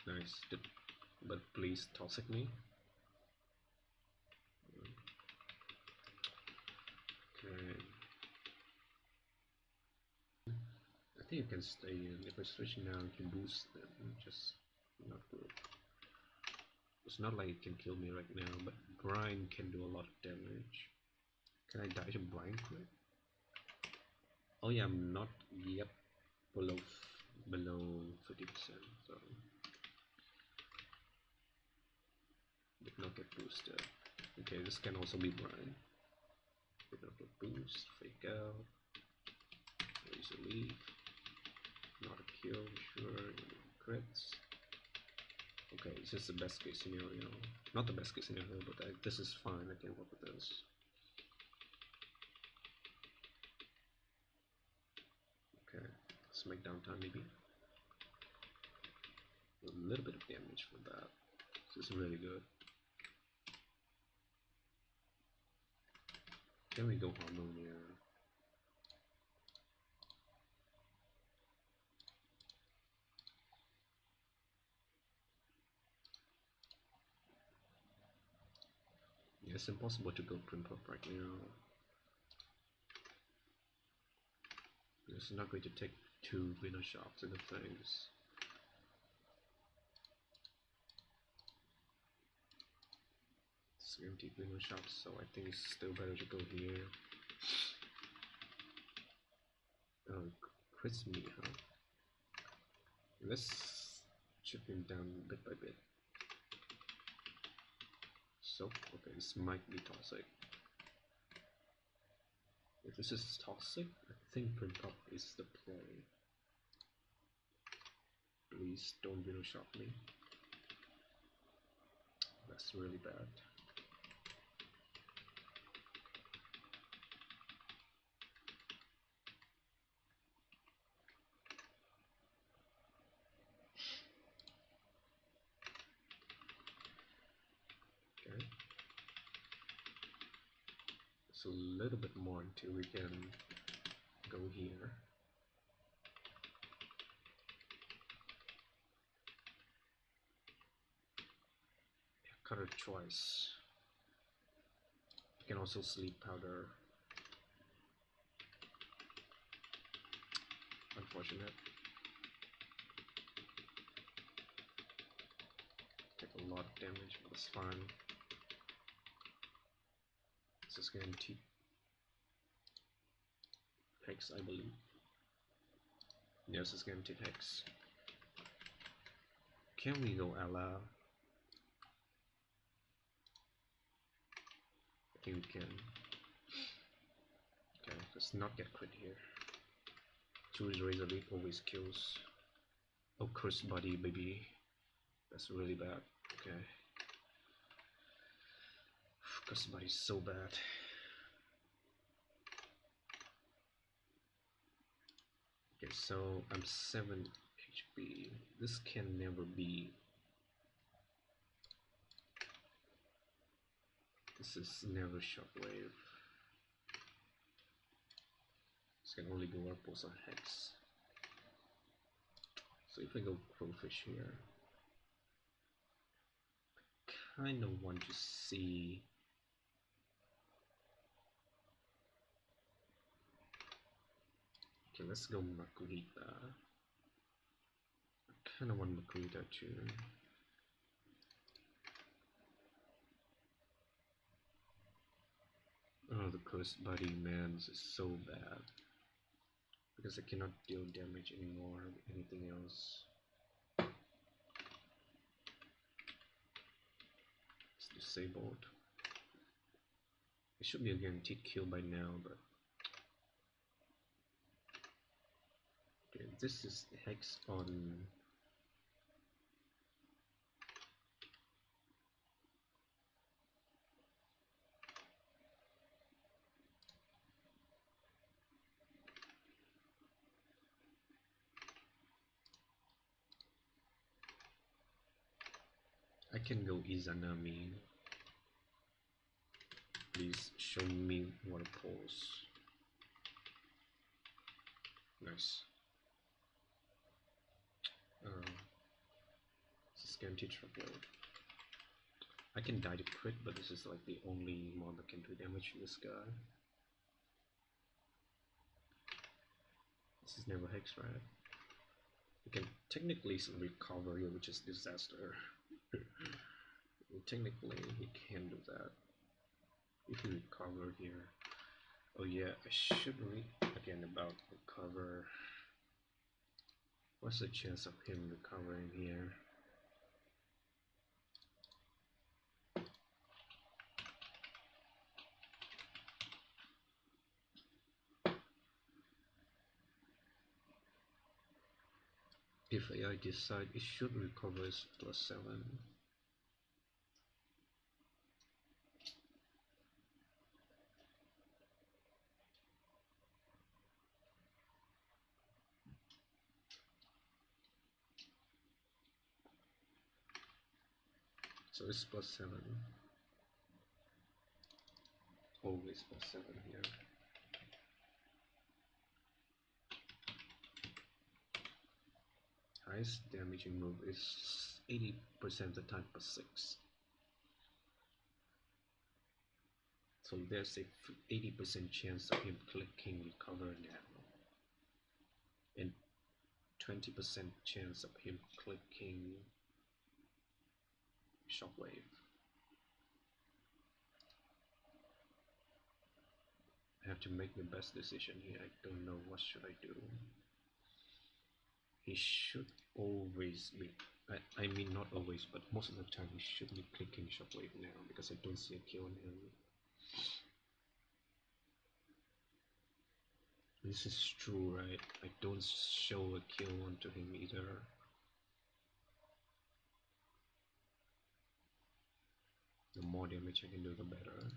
Nice. But please toxic me. Okay. I think you can stay in. If I switch now, you can boost them. Just not good. It's not like it can kill me right now, but Brine can do a lot of damage. Can I die to Brine quick? Oh yeah, I'm not yet below 50%, so did not get boosted. Okay, this can also be Brine. Did not get boost, fake out, raise a leaf, not a kill, sure, crits. Okay, this is the best case scenario. Not the best case scenario, but this is fine, I can work with this. Okay, let's make downtime maybe. A little bit of damage from that. This is really good. Can we go Harmonia? Yeah, it's impossible to go Primp up right now. It's not going to take 2 winner shots in the face. It's empty winner shots, so I think it's still better to go here. Oh, crits me, huh? Let's chip him down bit by bit. So, okay, this might be toxic. If this is toxic, I think Print Up is the play. Please don't window shop me. That's really bad. Okay. It's a little bit more until we can go here. Cut a choice. You can also sleep powder. Unfortunate. Take a lot of damage, but it's fine. This is guaranteed hex, I believe. Yes, it's guaranteed hex. Can we go Ella? I think we can. Okay, let's not get crit here. Choose Razor Leaf always kills. Oh, Chris Buddy, baby. That's really bad. Okay. Chris Buddy's so bad. Okay, so I'm 7 HP. This can never be. This is never Shockwave. This can only go up also Hex. So if I go Crowfish here, I kind of want to see. Okay, let's go Makurita. I kind of want Makurita too. Oh, the Cursed Buddy, man, this is so bad. Because I cannot deal damage anymore with anything else. It's disabled. It should be a guaranteed kill by now, but... Okay, this is Hex on... I can go Izanami. Please show me what pulls. Nice. Scanty truckload. I can die to crit, but this is like the only mod that can do damage to this guy. This is never hex, right? You can technically recover here, which is disaster. Technically, he can do that. If you recover here. Oh yeah, I should read again about recover. What's the chance of him recovering here? If AI decide it should recover is +7. So it's +7. Always +7 here. Highest damaging move is 80% of the time +6. So there's a 80% chance of him clicking recover now. And 20% chance of him clicking shockwave. I have to make the best decision here. I don't know what should I do. He should always be, I mean not always, but most of the time he should be clicking shockwave now because I don't see a kill on him. This is true, right? I don't show a kill onto him either. The more damage I can do, the better.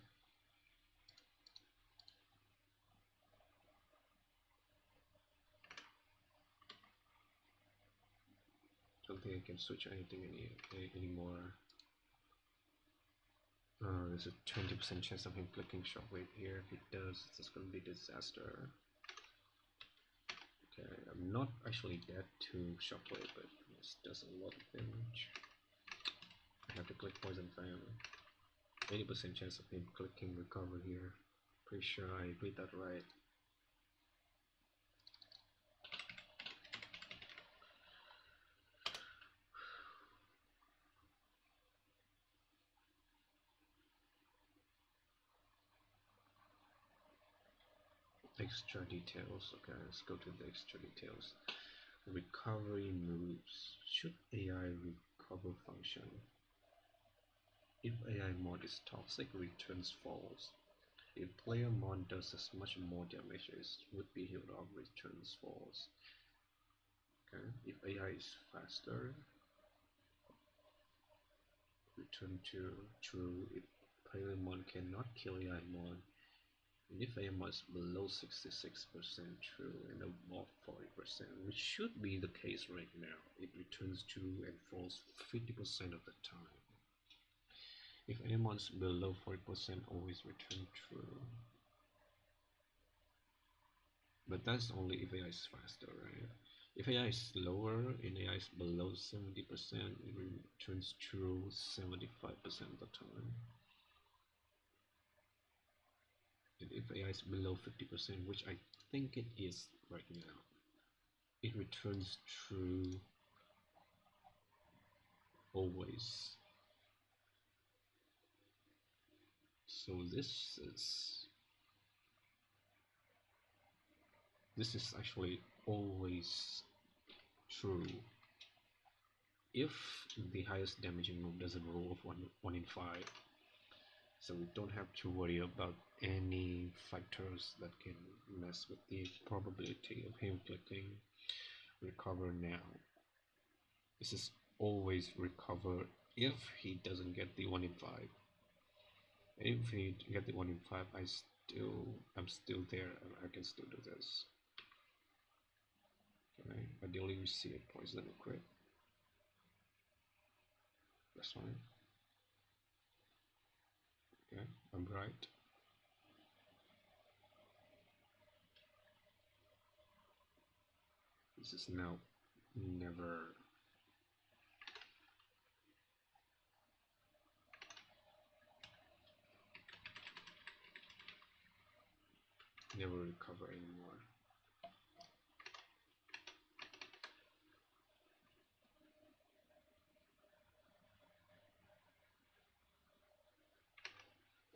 Don't think I can switch anything anymore. There's a 20% chance of him clicking shockwave here. If he does, it's just gonna be disaster. Okay, I'm not actually dead to shockwave, but this does a lot of damage. I have to click poison fan. 80% chance of him clicking recover here. Pretty sure I read that right. Extra details. Okay, let's go to the extra details. Recovery moves. Should AI recover function? If AI mod is toxic, returns false. If player mod does as much more damage as would be healed up, returns false. Okay, if AI is faster, return to true. If player mod cannot kill AI mod, and if AI mod is below 66% true and above 40%, which should be the case right now, it returns true and false 50% of the time. If AI mod is below 40%, always return true. But that's only if AI is faster, right? If AI is lower and AI is below 70%, it returns true 75% of the time. And if AI is below 50%, which I think it is right now, it returns true always. So this is actually always true if the highest damaging move doesn't roll of 1 in 5. So we don't have to worry about any factors that can mess with the probability of him clicking recover now. This is always recover if he doesn't get the 1 in 5. If he get the 1 in 5, I'm still there and I can still do this. Okay, ideally we see a poison or crit. That's fine. Okay, I'm right. This is now never recover anymore.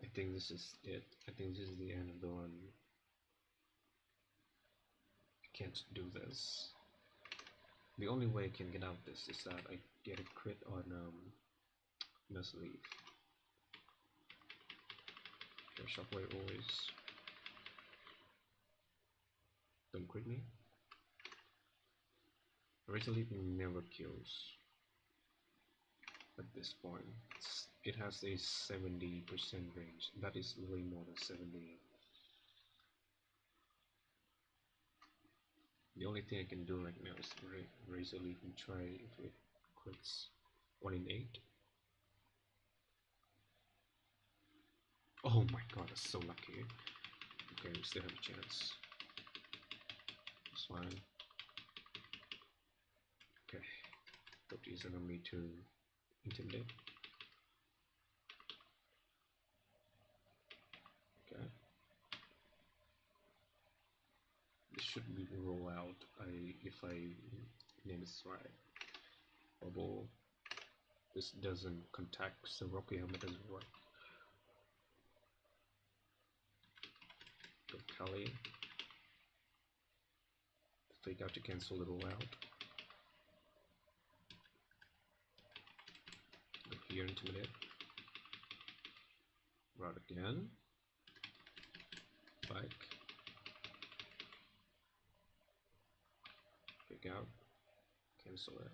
I think this is it. I think this is the end of the run. I can't do this. The only way I can get out of this is that I get a crit on Nuzlocke. Okay, shockwave always. Don't crit me. Erratic never kills at this point. It has a 70% range. That is way more than 70. The only thing I can do right now is Razor Leaf and try if it crits. 1 in 8. Oh my god, that's so lucky. Okay, we still have a chance. It's fine. Okay. Got to use an enemy to intimidate. Okay. This should be the rollout if I name it right. Bubble. This doesn't contact the rocky helmet as well. Go Kali. Fake out to cancel the rollout. Go here, intimidate. Route again. Bike. Fake out. Cancel it.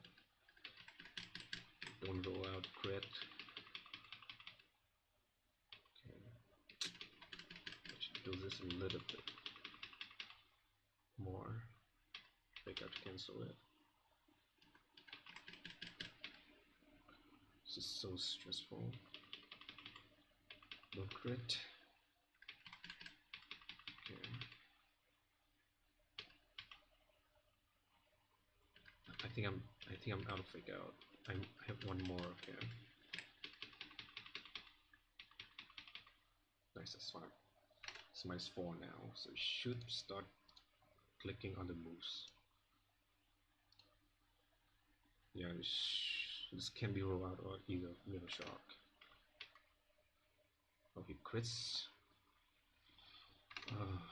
Don't roll out crit. Okay. I should do this a little bit more. Fake out to cancel it. This is so stressful. No crit. Okay. I think I'm out of fake out. I have one more. Okay. Nice, that's fine. It's -4 now, so it should start clicking on the moves. Yeah, this can be rolled out or either Mirror Shock. Oh, he crits. Oh,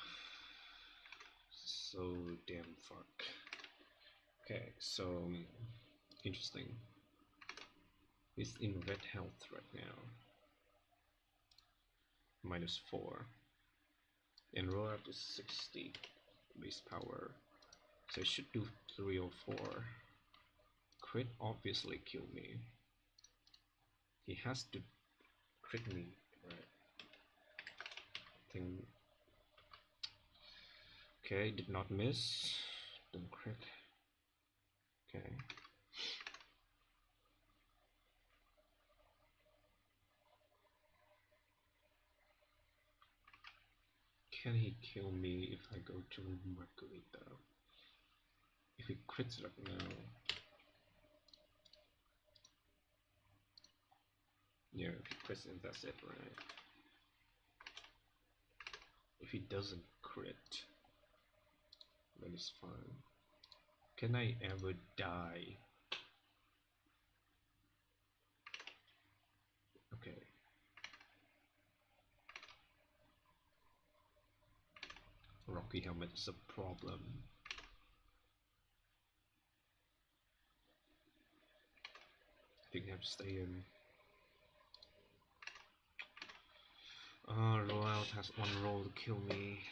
so damn fuck. Okay, so interesting. He's in red health right now. -4. And roll out is 60 base power. So I should do 3 or 4. Crit obviously kill me. He has to crit me, right? I think. Okay, did not miss. Don't crit. Okay. Can he kill me if I go to Mercury though? If he crits right now. Yeah, if he crits then that's it, right? If he doesn't crit, then it's fine. Can I ever die? Okay. Rocky helmet is a problem. I think I have to stay in. Roll out has one roll to kill me.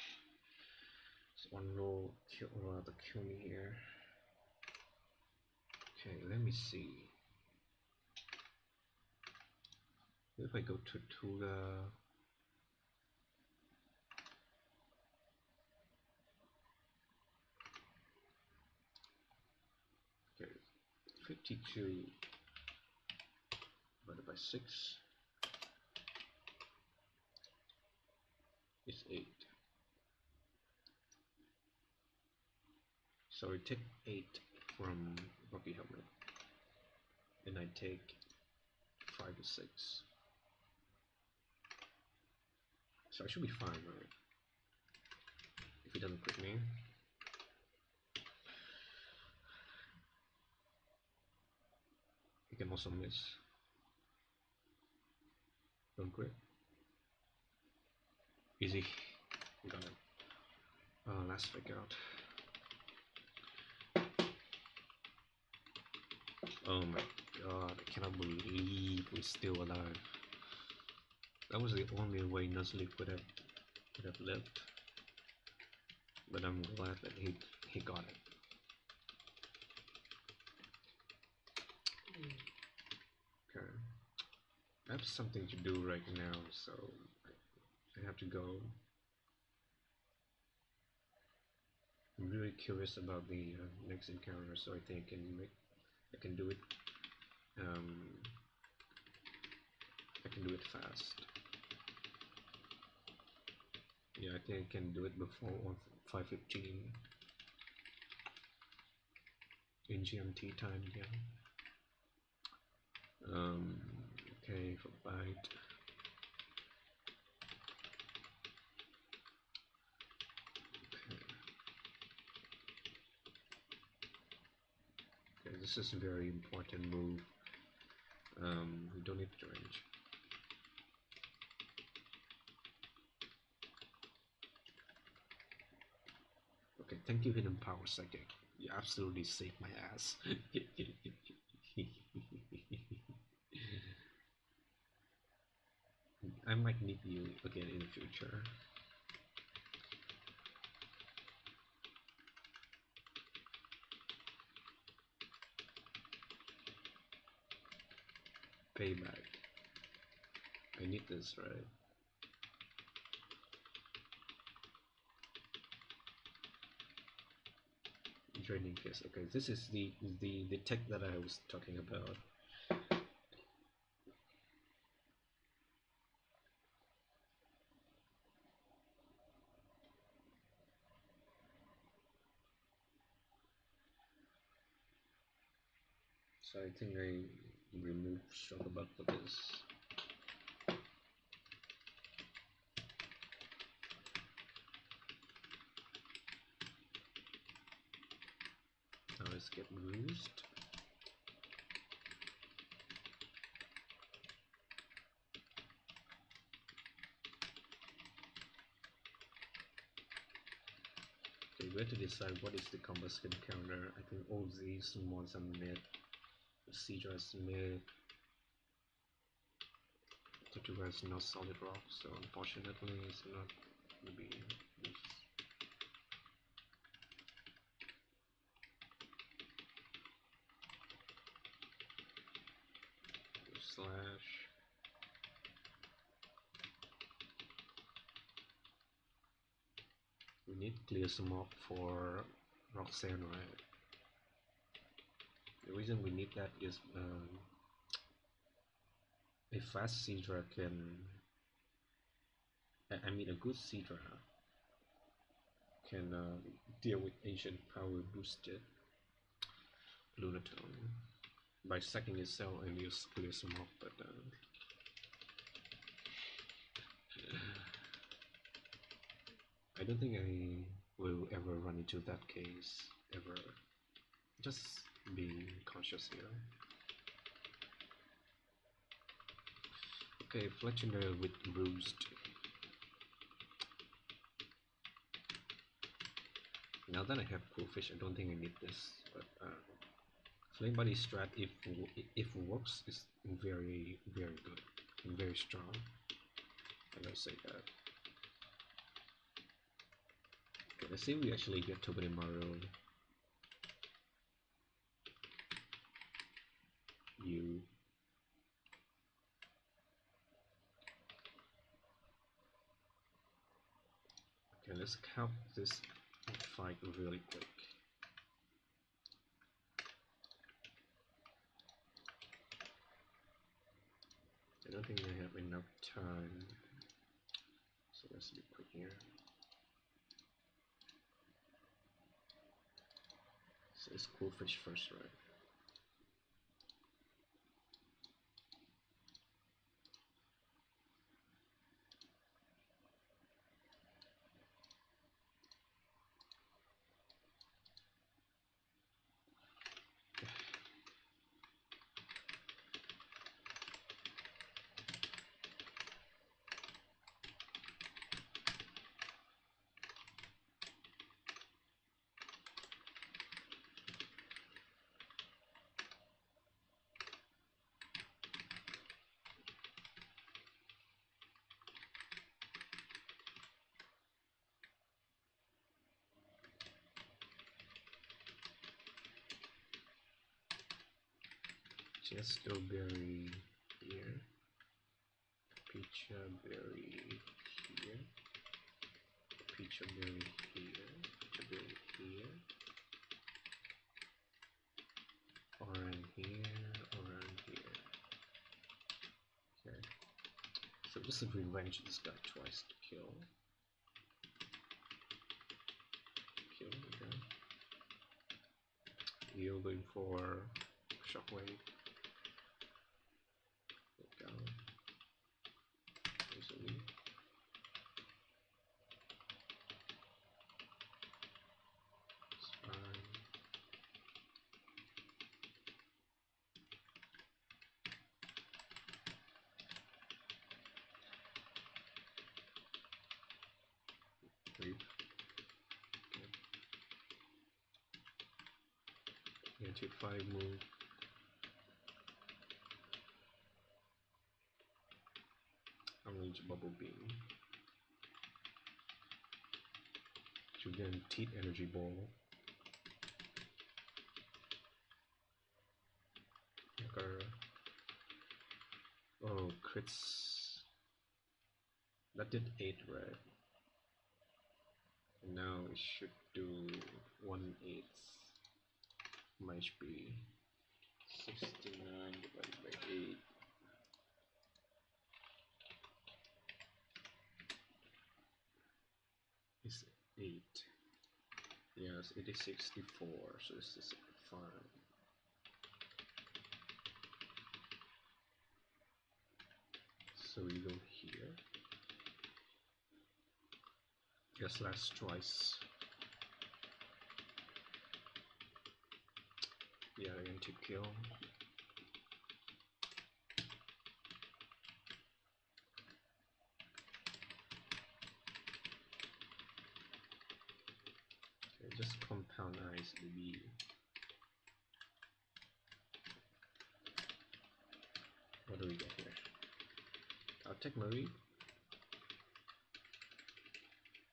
It's one roll to kill me here. Okay, let me see. If I go to Tuga. Okay, 52 divided by 6 is 8. So I take 8 from Rocky Helmet, and I take 5 or 6. So I should be fine, right? If he doesn't crit me. He can also miss. Don't crit. Easy. We got it. Let's figure out. Oh my god, I cannot believe we're still alive. That was the only way Nuzlocke would have lived. But I'm glad that he got it. Okay. I have something to do right now, so I have to go. I'm really curious about the next encounter, so I think I can do it. I can do it fast. Yeah, I think I can do it before 5:15 in GMT time. Yeah. Okay, for bite. Okay, this is a very important move. We don't need range. Okay, thank you, Hidden Power Psychic. You absolutely saved my ass. I might need you again in the future. Payback. I need this, right? Draining case. Okay, this is the tech that I was talking about. So I think I removed Shogabug for this. Now let's get bruised. Okay, we have to decide what is the combustion counter. I think all these ones are mid. Cedra is mid. Tortuga is not solid rock, so unfortunately it's not gonna be this. Slash. We need clear smoke for Roxanne, right? The reason we need that is a fast Cedra can, I mean a good Cedra can deal with ancient power boosted Lunatone by sacking itself and use clear smoke, but I don't think I will ever run into that case ever. Just being conscious here. Okay, Fletchender with Roost. Now that I have Coolfish, I don't think I need this, but Flame Body strat, if works, is very good and very strong. I gotta say that. Okay, let's see if we actually get Tobenimaru. You. Okay, let's count this fight really quick. I don't think I have enough time, so let's be quick here. So it's cool fish first, right? Chesto berry here, pecha berry here, pecha berry here, pecha berry here, orange here, orange here. Okay, so this is revenge this guy twice to kill. Okay. You're going for shockwave. Go down. Easily. It's fine. Creep. Okay. Yeah, take 5 move. I'm going to bubble beam. To then teeth energy ball. Okay. Oh, crits. That did 8 red. And now it should do 1/8 my HP. 69 divided by 8. Is 8. Yes, it is 64, so this is fine. So we go here. Just last twice. Yeah, again to kill. Okay, just compound eyes maybe. What do we get here? I'll take Marie.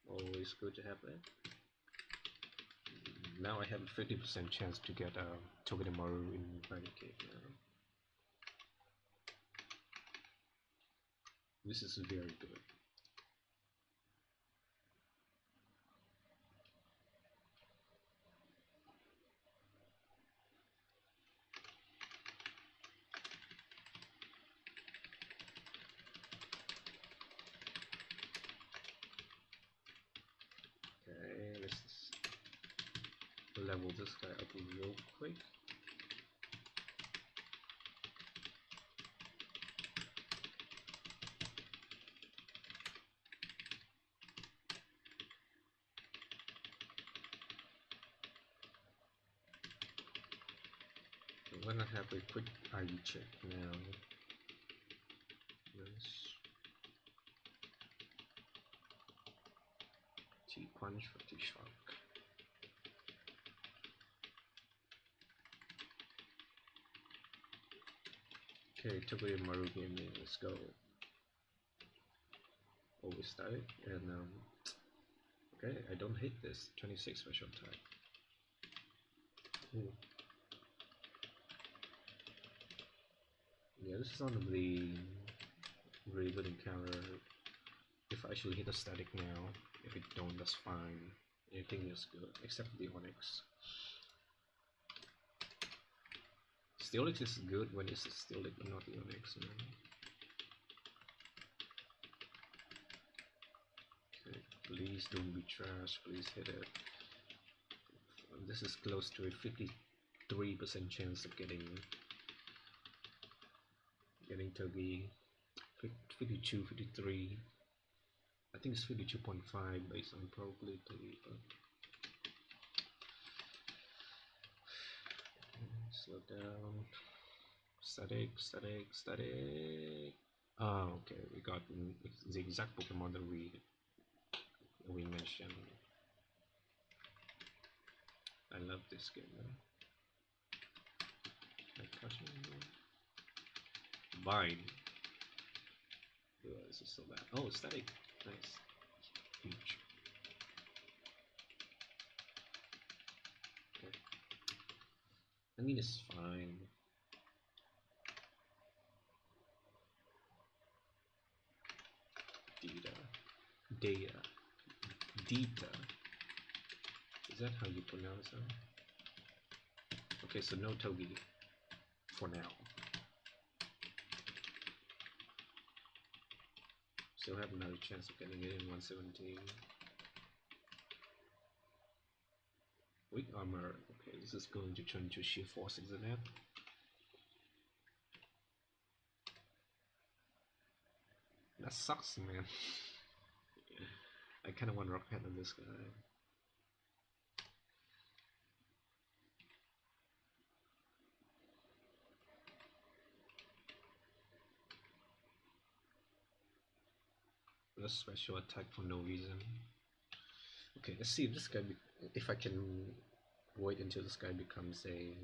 Always good to have that. Now I have a 50% chance to get Togedemaru in Eradicate now. This is very good. Okay, let's level this guy up real quick. I'm gonna have a quick ID check now. Yes. T-Punch for T-Shock. Okay, Togedemaru gaming, let's go. Always start and okay, I don't hate this. 26 special type. Ooh. Yeah, this is one of the really good encounter. If I actually hit a static now, if it don't, that's fine. Anything is good, except the Onyx. Steelix is good when it's a Steelix, but not the Onyx, you know? Okay, please don't be trash, please hit it. This is close to a 53% chance of getting Togi. 52, 53. I think it's 52.5 based on probability, but slow down. Static. Ah, okay, we got the exact Pokemon that we mentioned. I love this game, man. Vine. This is so bad. Oh, static. Nice. Huge. Okay. I mean, it's fine. Data. Is that how you pronounce it? Okay, so no Togi for now. Still have another chance of getting it in 117. Weak armor. Okay, this is going to turn to sheer force, isn't it? That sucks, man. I kind of want Rock Head on this guy. A special attack for no reason. Okay, let's see if this guy, if I can wait until this guy becomes a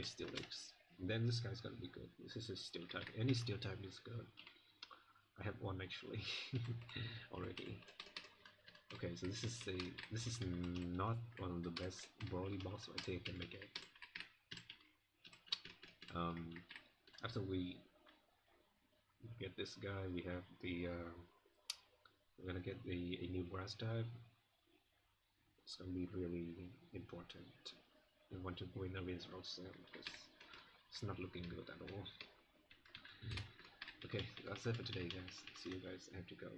Steel X. Then this guy's gonna be good. This is a Steel type. Any Steel type is good. I have one actually already. Okay, so this is not one of the best Broly boss I think I can make it. After we get this guy, we have the we're gonna get a new grass type. It's gonna be really important. We want to win against Roxanne because it's not looking good at all. Okay, that's it for today, guys. See you guys. I have to go.